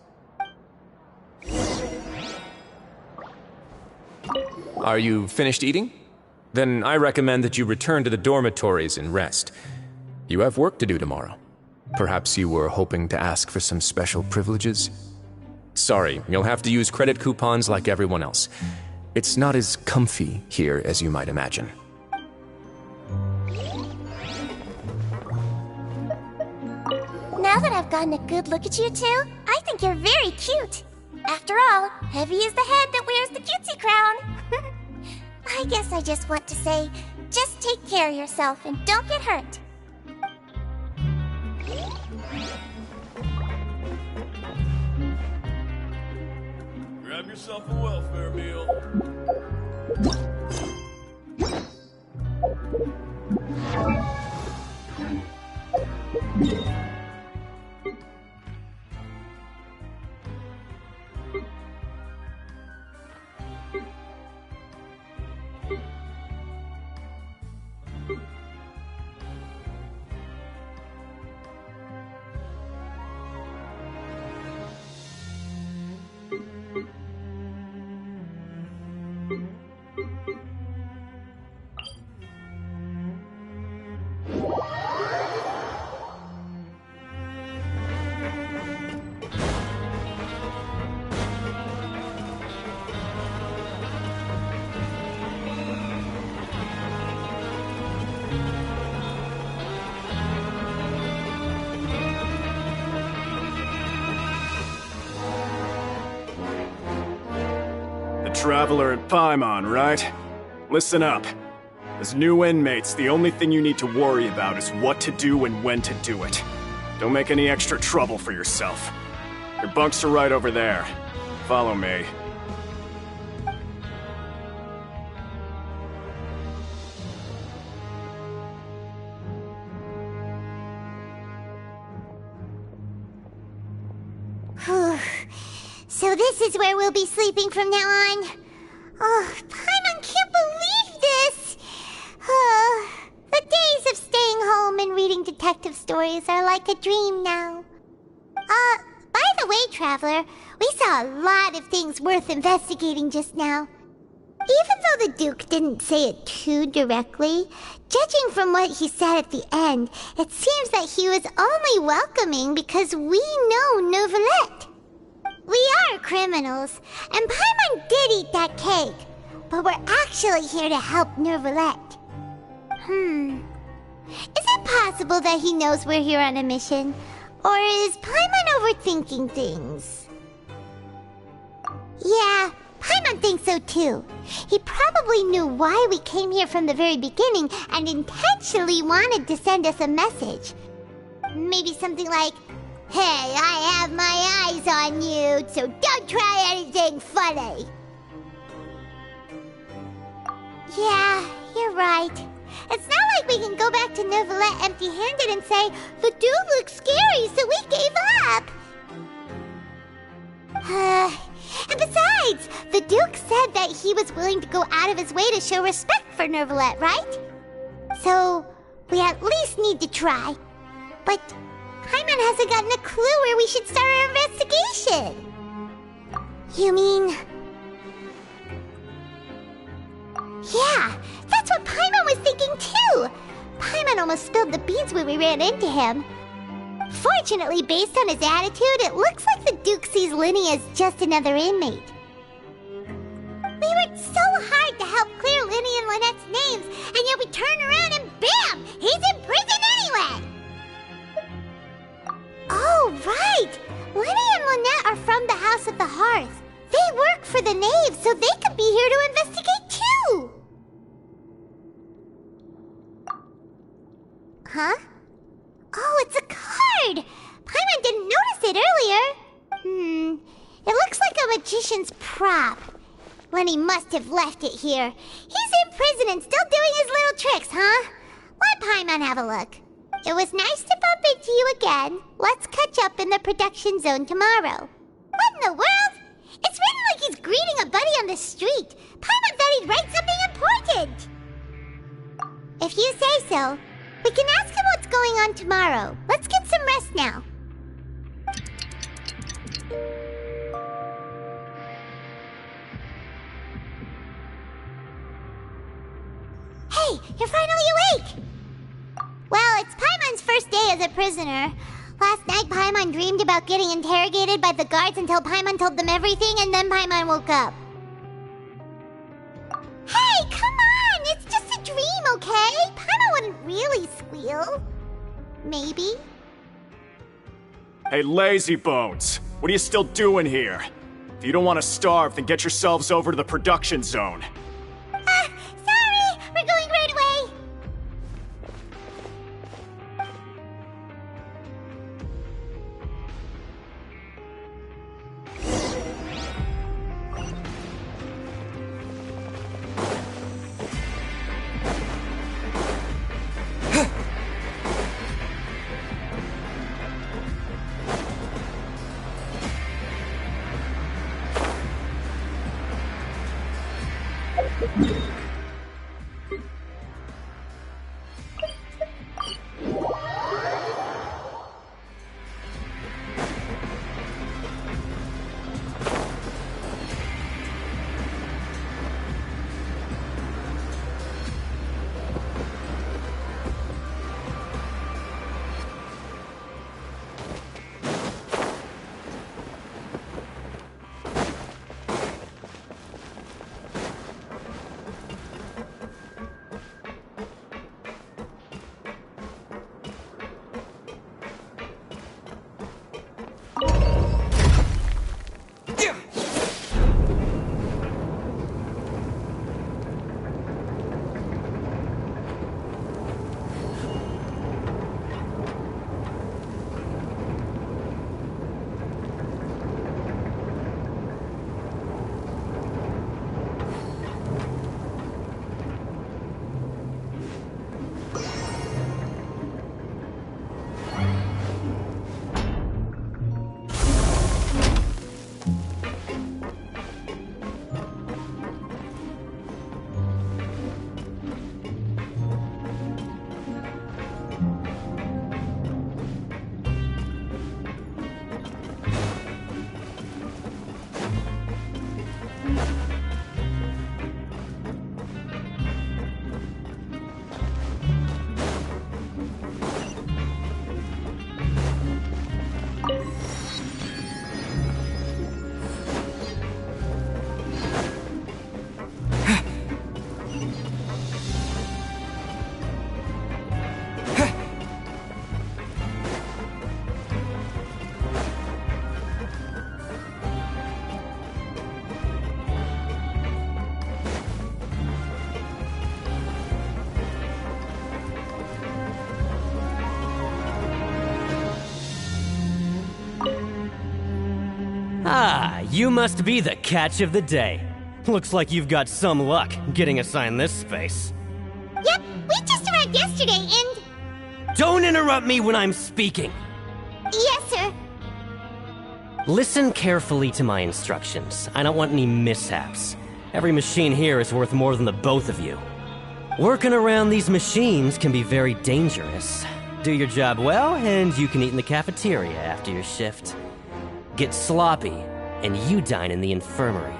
Are you finished eating? Then I recommend that you return to the dormitories and rest. You have work to do tomorrow. Perhaps you were hoping to ask for some special privileges? Sorry, you'll have to use credit coupons like everyone else. It's not as comfy here as you might imagine. Now that I've gotten a good look at you two, I think you're very cute. After all, Heavy is the head that wears the cutesy crown. I guess I just want to say, just take care of yourself and don't get hurt. Grab yourself a welfare meal. Traveler at Paimon, right? Listen up. As new inmates, the only thing you need to worry about is what to do and when to do it. Don't make any extra trouble for yourself. Your bunks are right over there. Follow me. So this is where we'll be sleeping from now on. Oh, Paimon can't believe this! The days of staying home and reading detective stories are like a dream now. By the way, Traveler, we saw a lot of things worth investigating just now. Even though the Duke didn't say it too directly, judging from what he said at the end, it seems that he was only welcoming because we know Neuvillette. We are criminals, and Paimon did eat that cake, but we're actually here to help Neuvillette. Is it possible that he knows we're here on a mission? Or is Paimon overthinking things? Yeah, Paimon thinks so too. He probably knew why we came here from the very beginning and intentionally wanted to send us a message. Maybe something like, "Hey, I have my eyes on you, so don't try anything funny." Yeah, you're right. It's not like we can go back to Neuvillette empty-handed and say, "The dude looks scary, so we gave up." And besides, the Duke said that he was willing to go out of his way to show respect for Neuvillette, right? So, we at least need to try. But Paimon hasn't gotten a clue where we should start our investigation. You mean... Yeah, that's what Paimon was thinking too! Paimon almost spilled the beans when we ran into him. Fortunately, based on his attitude, it looks like the Duke sees Linny as just another inmate. We worked so hard to help clear Linny and Lynette's names, and yet we turn around and bam! He's in prison anyway! Oh, right! Linny and Lynette are from the House of the Hearth. They work for the Knave, so they could be here to investigate too! Huh? Oh, it's a card! Paimon didn't notice it earlier. It looks like a magician's prop. Lenny must have left it here. He's in prison and still doing his little tricks, huh? Let Paimon have a look. It was nice to bump into you again. Let's catch up in the production zone tomorrow. What in the world? It's written like he's greeting a buddy on the street. Paimon thought he'd write something important. If you say so. We can ask him what's going on tomorrow. Let's get some rest now. Hey, you're finally awake! Well, it's Paimon's first day as a prisoner. Last night, Paimon dreamed about getting interrogated by the guards until Paimon told them everything, and then Paimon woke up. Hey, come on! It's just a dream, okay? Paimon wouldn't really squeal. Maybe. Hey, lazy bones! What are you still doing here? If you don't want to starve, then get yourselves over to the production zone. Sorry! We're going right away! Ah, you must be the catch of the day. Looks like you've got some luck getting assigned this space. Yep, we just arrived yesterday and... Don't interrupt me when I'm speaking! Yes, sir. Listen carefully to my instructions. I don't want any mishaps. Every machine here is worth more than the both of you. Working around these machines can be very dangerous. Do your job well, and you can eat in the cafeteria after your shift. Get sloppy, and you dine in the infirmary.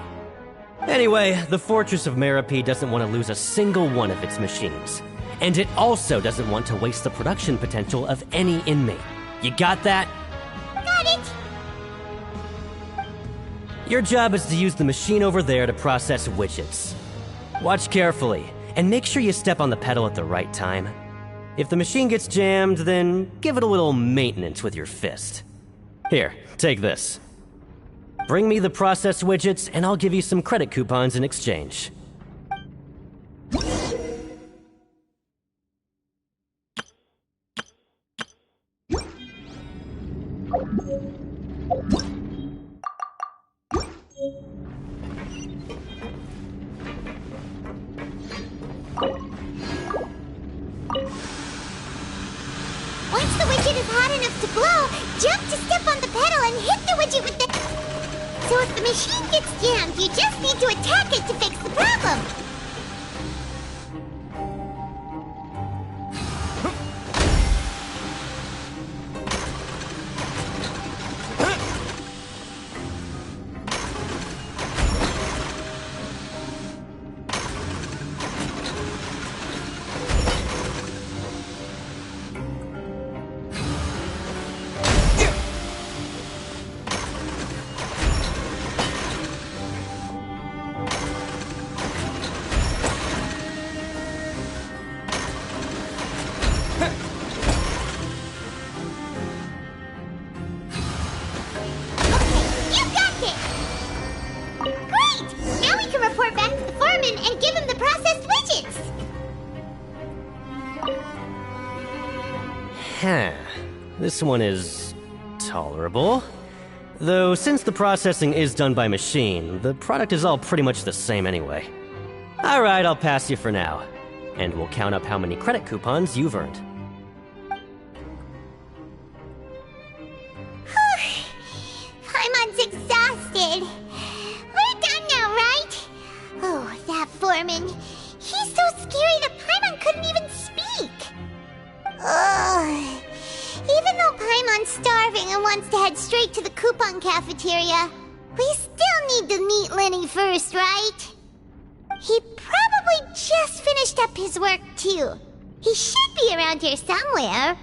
Anyway, the Fortress of Merope doesn't want to lose a single one of its machines. And it also doesn't want to waste the production potential of any inmate. You got that? Got it! Your job is to use the machine over there to process widgets. Watch carefully, and make sure you step on the pedal at the right time. If the machine gets jammed, then give it a little maintenance with your fist. Here, take this. Bring me the processed widgets, and I'll give you some credit coupons in exchange. Once the widget is hot enough to blow, jump to step on the pedal and hit the widget with the... So if the machine gets jammed, you just need to attack it to fix the problem. This one is tolerable. Though since the processing is done by machine, the product is all pretty much the same anyway. Alright, I'll pass you for now. And we'll count up how many credit coupons you've earned. Paimon's exhausted. We're done now, right? Oh, that foreman. He's so scary that Paimon couldn't even speak. Ugh. Even though Paimon's starving and wants to head straight to the coupon cafeteria, we still need to meet Lenny first, right? He probably just finished up his work, too. He should be around here somewhere.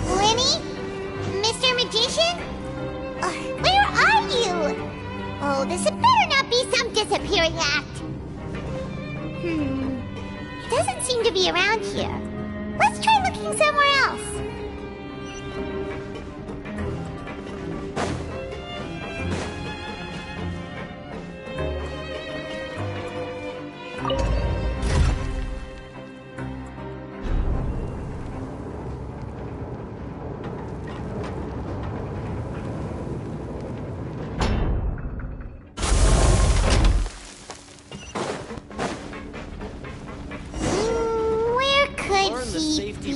Lenny? Mr. Magician? Where are you? Oh, this had better not be some disappearing act. It doesn't seem to be around here. Let's try looking somewhere else. Where could he be?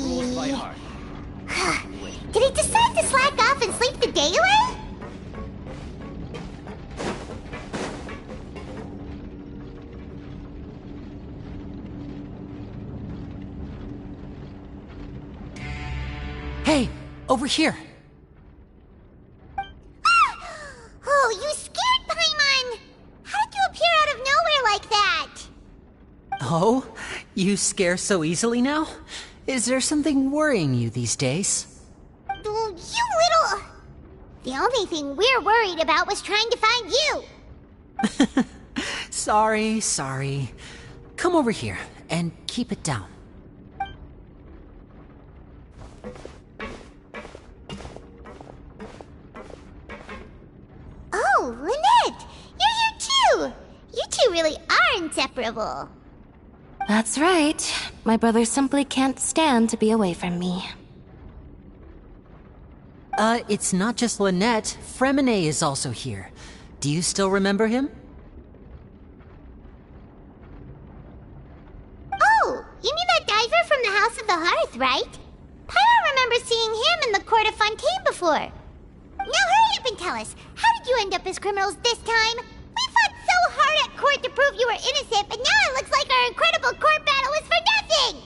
Did he decide to slack off and sleep the day away? Hey, over here. Oh, you scared Paimon! How did you appear out of nowhere like that? Oh, you scare so easily now? Is there something worrying you these days? You little... The only thing we're worried about was trying to find you. Sorry. Come over here and keep it down. Oh, Lynette! You're here too! You two really are inseparable. That's right. My brother simply can't stand to be away from me. It's not just Lynette. Fremine is also here. Do you still remember him? Oh, you mean that diver from the House of the Hearth, right? Pyro remembers seeing him in the court of Fontaine before. Now hurry up and tell us, how did you end up as criminals this time? We fought so hard at court to prove you were innocent, but now it looks like our incredible court battle was for nothing!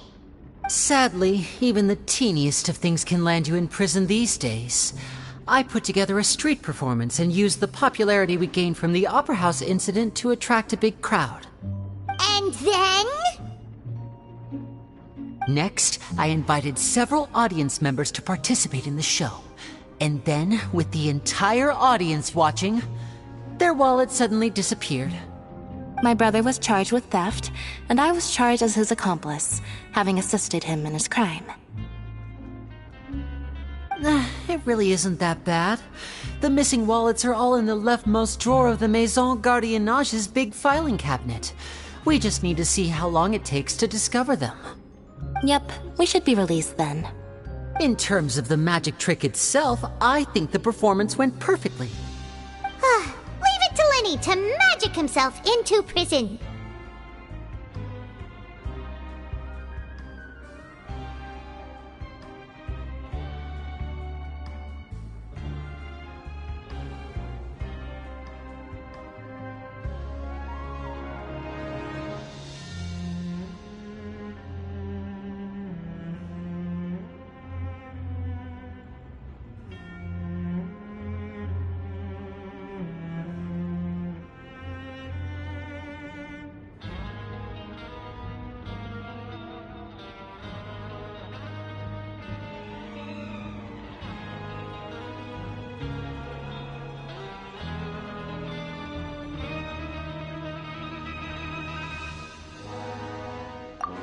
Sadly, even the teeniest of things can land you in prison these days. I put together a street performance and used the popularity we gained from the Opera House incident to attract a big crowd. And then? Next, I invited several audience members to participate in the show. And then, with the entire audience watching, their wallet suddenly disappeared. My brother was charged with theft, and I was charged as his accomplice, having assisted him in his crime. It really isn't that bad. The missing wallets are all in the leftmost drawer of the Maison Gardiennage's big filing cabinet. We just need to see how long it takes to discover them. Yep, we should be released then. In terms of the magic trick itself, I think the performance went perfectly. Leave it to Lenny to magic himself into prison.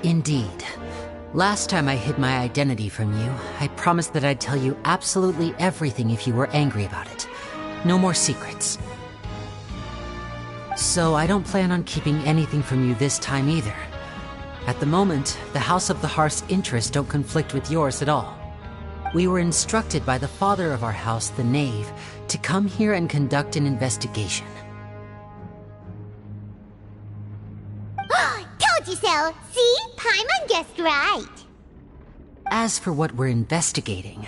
Indeed. Last time I hid my identity from you, I promised that I'd tell you absolutely everything if you were angry about it. No more secrets. So I don't plan on keeping anything from you this time either. At the moment, the House of the Hearth's interests don't conflict with yours at all. We were instructed by the father of our house, the Knave, to come here and conduct an investigation. Told you so! See? Paimon guessed right. As for what we're investigating,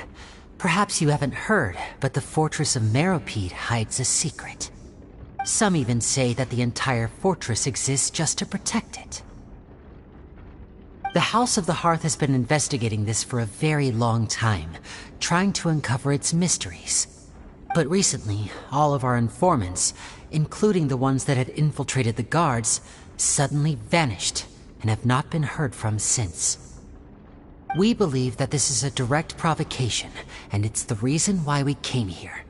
perhaps you haven't heard, but the fortress of Meropide hides a secret. Some even say that the entire fortress exists just to protect it. The House of the Hearth has been investigating this for a very long time, trying to uncover its mysteries. But recently, all of our informants, including the ones that had infiltrated the guards, suddenly vanished and have not been heard from since. We believe that this is a direct provocation, and it's the reason why we came here.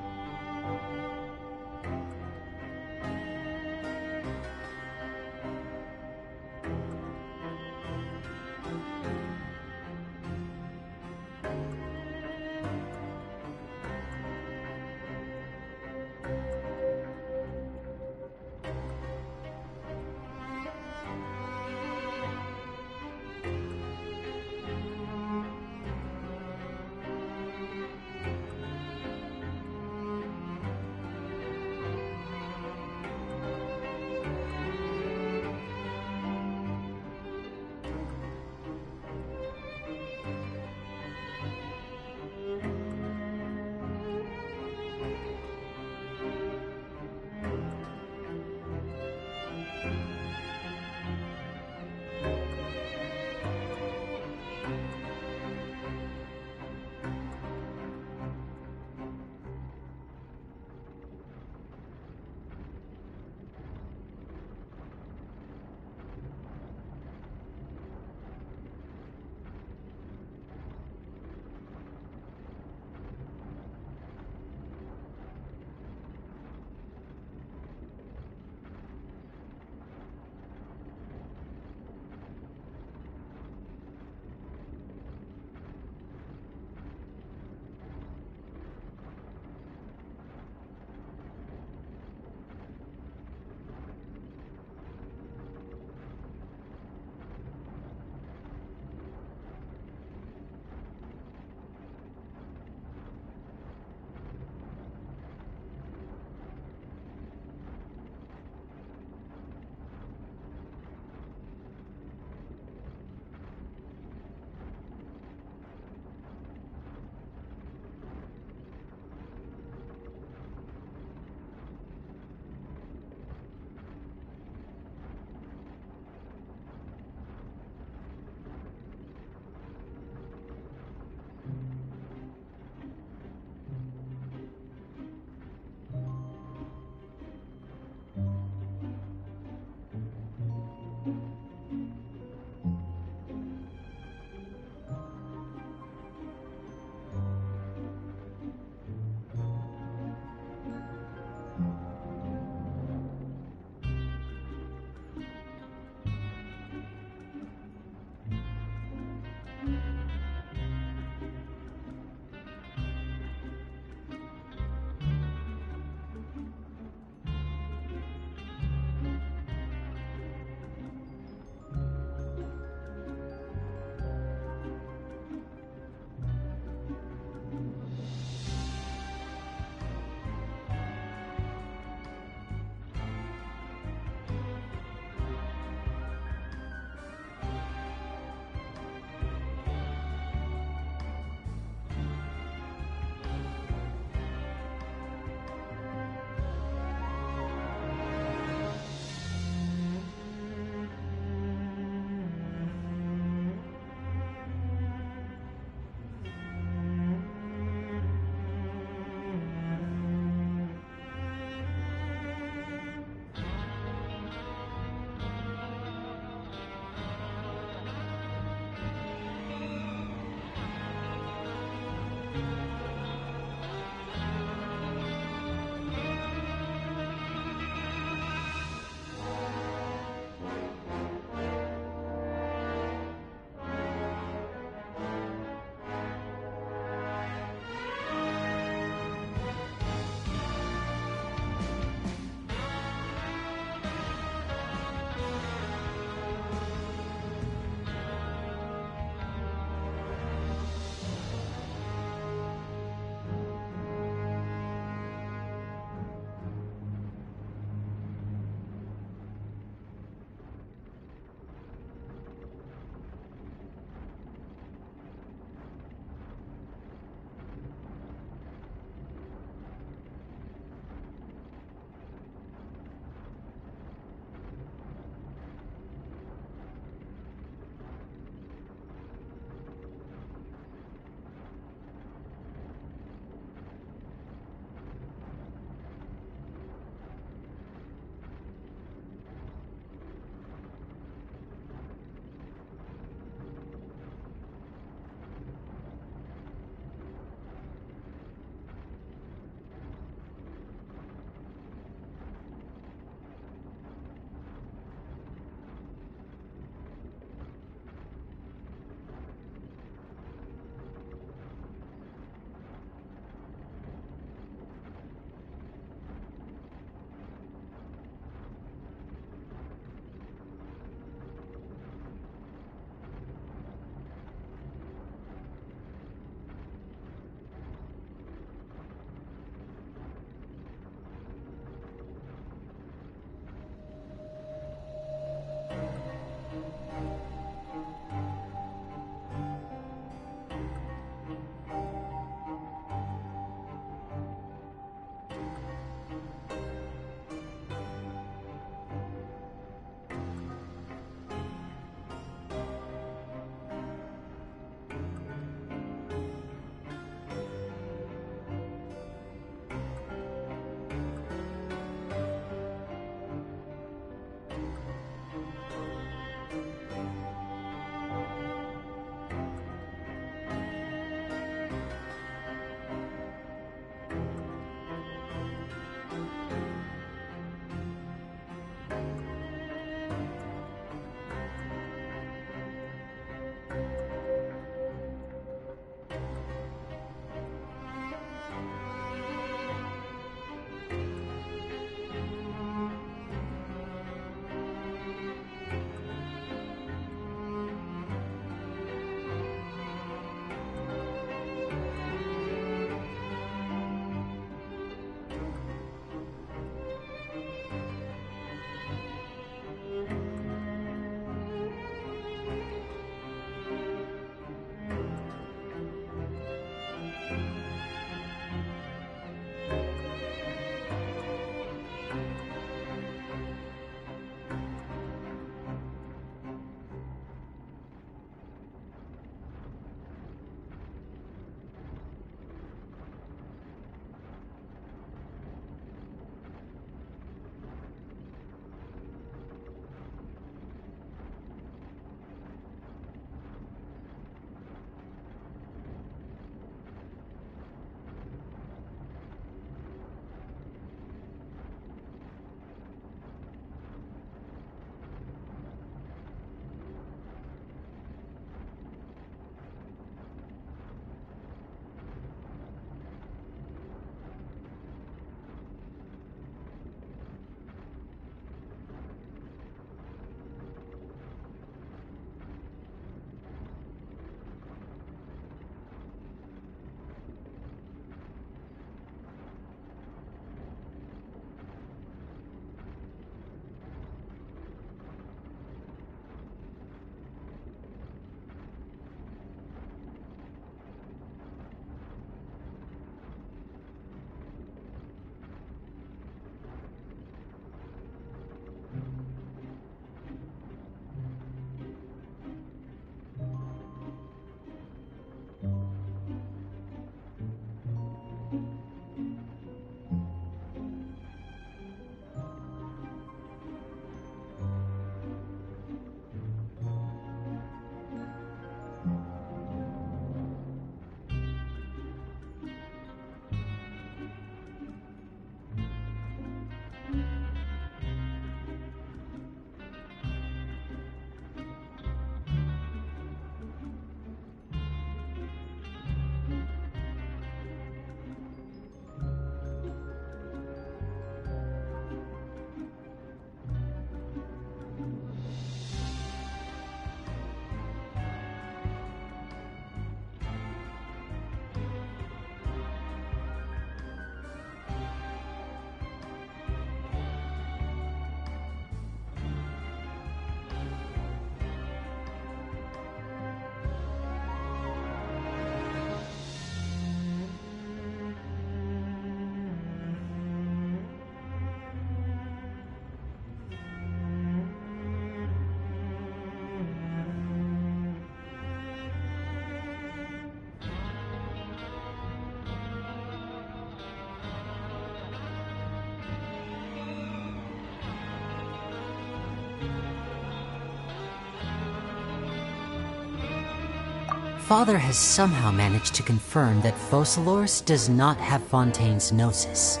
Father has somehow managed to confirm that Focalors does not have Fontaine's gnosis.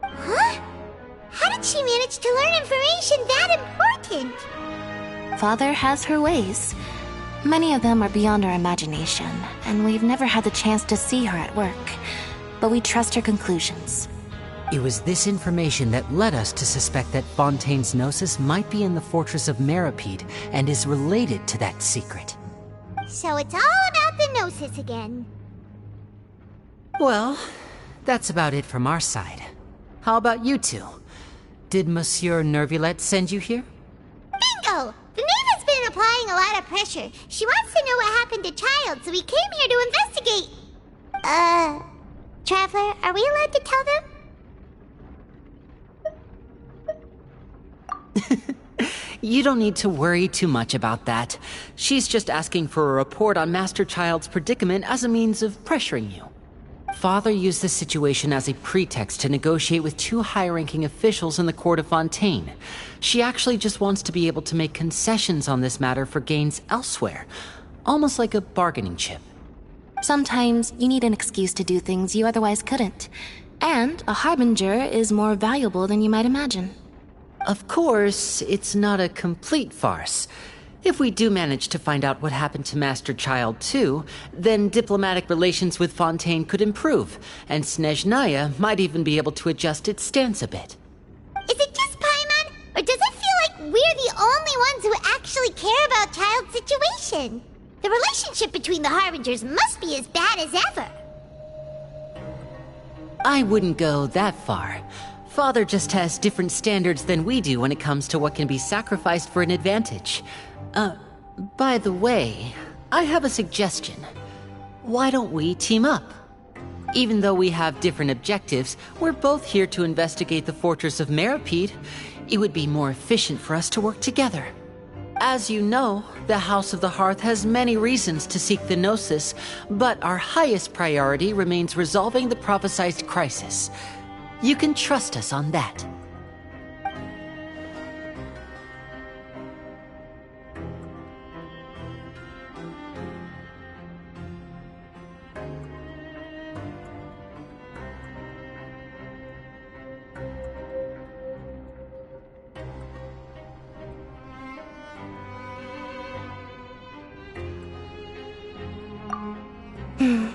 Huh? How did she manage to learn information that important? Father has her ways. Many of them are beyond our imagination, and we've never had the chance to see her at work. But we trust her conclusions. It was this information that led us to suspect that Fontaine's gnosis might be in the fortress of Meripede and is related to that secret. So it's all about the gnosis again. Well, that's about it from our side. How about you two? Did Monsieur Nervulette send you here? Bingo! The Knave has been applying a lot of pressure. She wants to know what happened to Child, so we came here to investigate. Traveler, are we allowed to tell them? You don't need to worry too much about that. She's just asking for a report on Master Child's predicament as a means of pressuring you. Father used this situation as a pretext to negotiate with two high-ranking officials in the court of Fontaine. She actually just wants to be able to make concessions on this matter for gains elsewhere, almost like a bargaining chip. Sometimes you need an excuse to do things you otherwise couldn't. And a harbinger is more valuable than you might imagine. Of course, it's not a complete farce. If we do manage to find out what happened to Master Child too, then diplomatic relations with Fontaine could improve, and Snezhnaya might even be able to adjust its stance a bit. Is it just Paimon, or does it feel like we're the only ones who actually care about Child's situation? The relationship between the Harbingers must be as bad as ever. I wouldn't go that far. Father just has different standards than we do when it comes to what can be sacrificed for an advantage. By the way, I have a suggestion. Why don't we team up? Even though we have different objectives, we're both here to investigate the fortress of Meripede. It would be more efficient for us to work together. As you know, the House of the Hearth has many reasons to seek the Gnosis, but our highest priority remains resolving the prophesized crisis. You can trust us on that.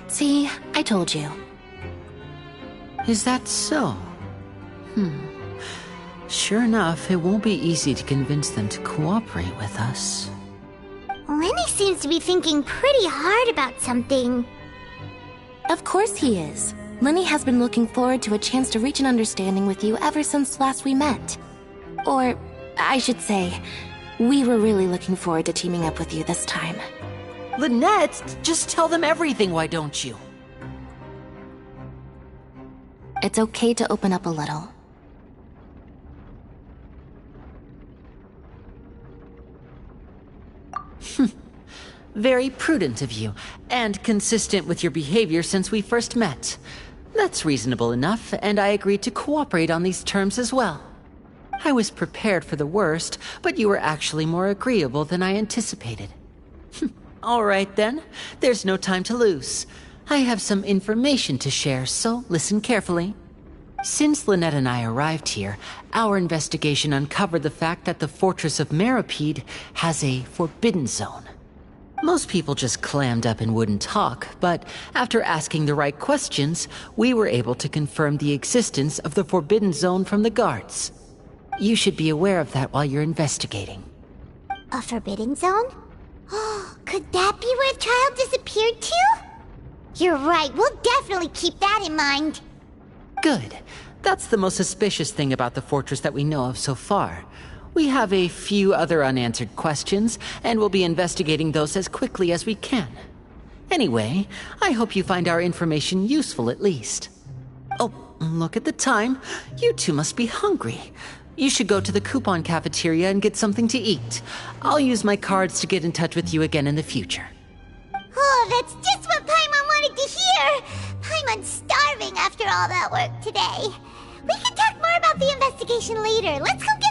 See, I told you. Is that so? Sure enough, it won't be easy to convince them to cooperate with us. Lenny seems to be thinking pretty hard about something. Of course he is. Lenny has been looking forward to a chance to reach an understanding with you ever since last we met. Or, I should say, we were really looking forward to teaming up with you this time. Lynette, just tell them everything, why don't you? It's okay to open up a little. Very prudent of you, and consistent with your behavior since we first met. That's reasonable enough, and I agreed to cooperate on these terms as well. I was prepared for the worst, but you were actually more agreeable than I anticipated. All right then, there's no time to lose. I have some information to share, so listen carefully. Since Lynette and I arrived here, our investigation uncovered the fact that the Fortress of Meripede has a forbidden zone. Most people just clammed up and wouldn't talk, but after asking the right questions, we were able to confirm the existence of the forbidden zone from the guards. You should be aware of that while you're investigating. A forbidden zone? Oh, could that be where Child disappeared to? You're right, we'll definitely keep that in mind. Good. That's the most suspicious thing about the fortress that we know of so far. We have a few other unanswered questions, and we'll be investigating those as quickly as we can. Anyway, I hope you find our information useful at least. Oh, look at the time. You two must be hungry. You should go to the coupon cafeteria and get something to eat. I'll use my cards to get in touch with you again in the future. Oh, that's just what Paimon wanted to hear! Paimon's starving after all that work today. We can talk more about the investigation later. Let's go get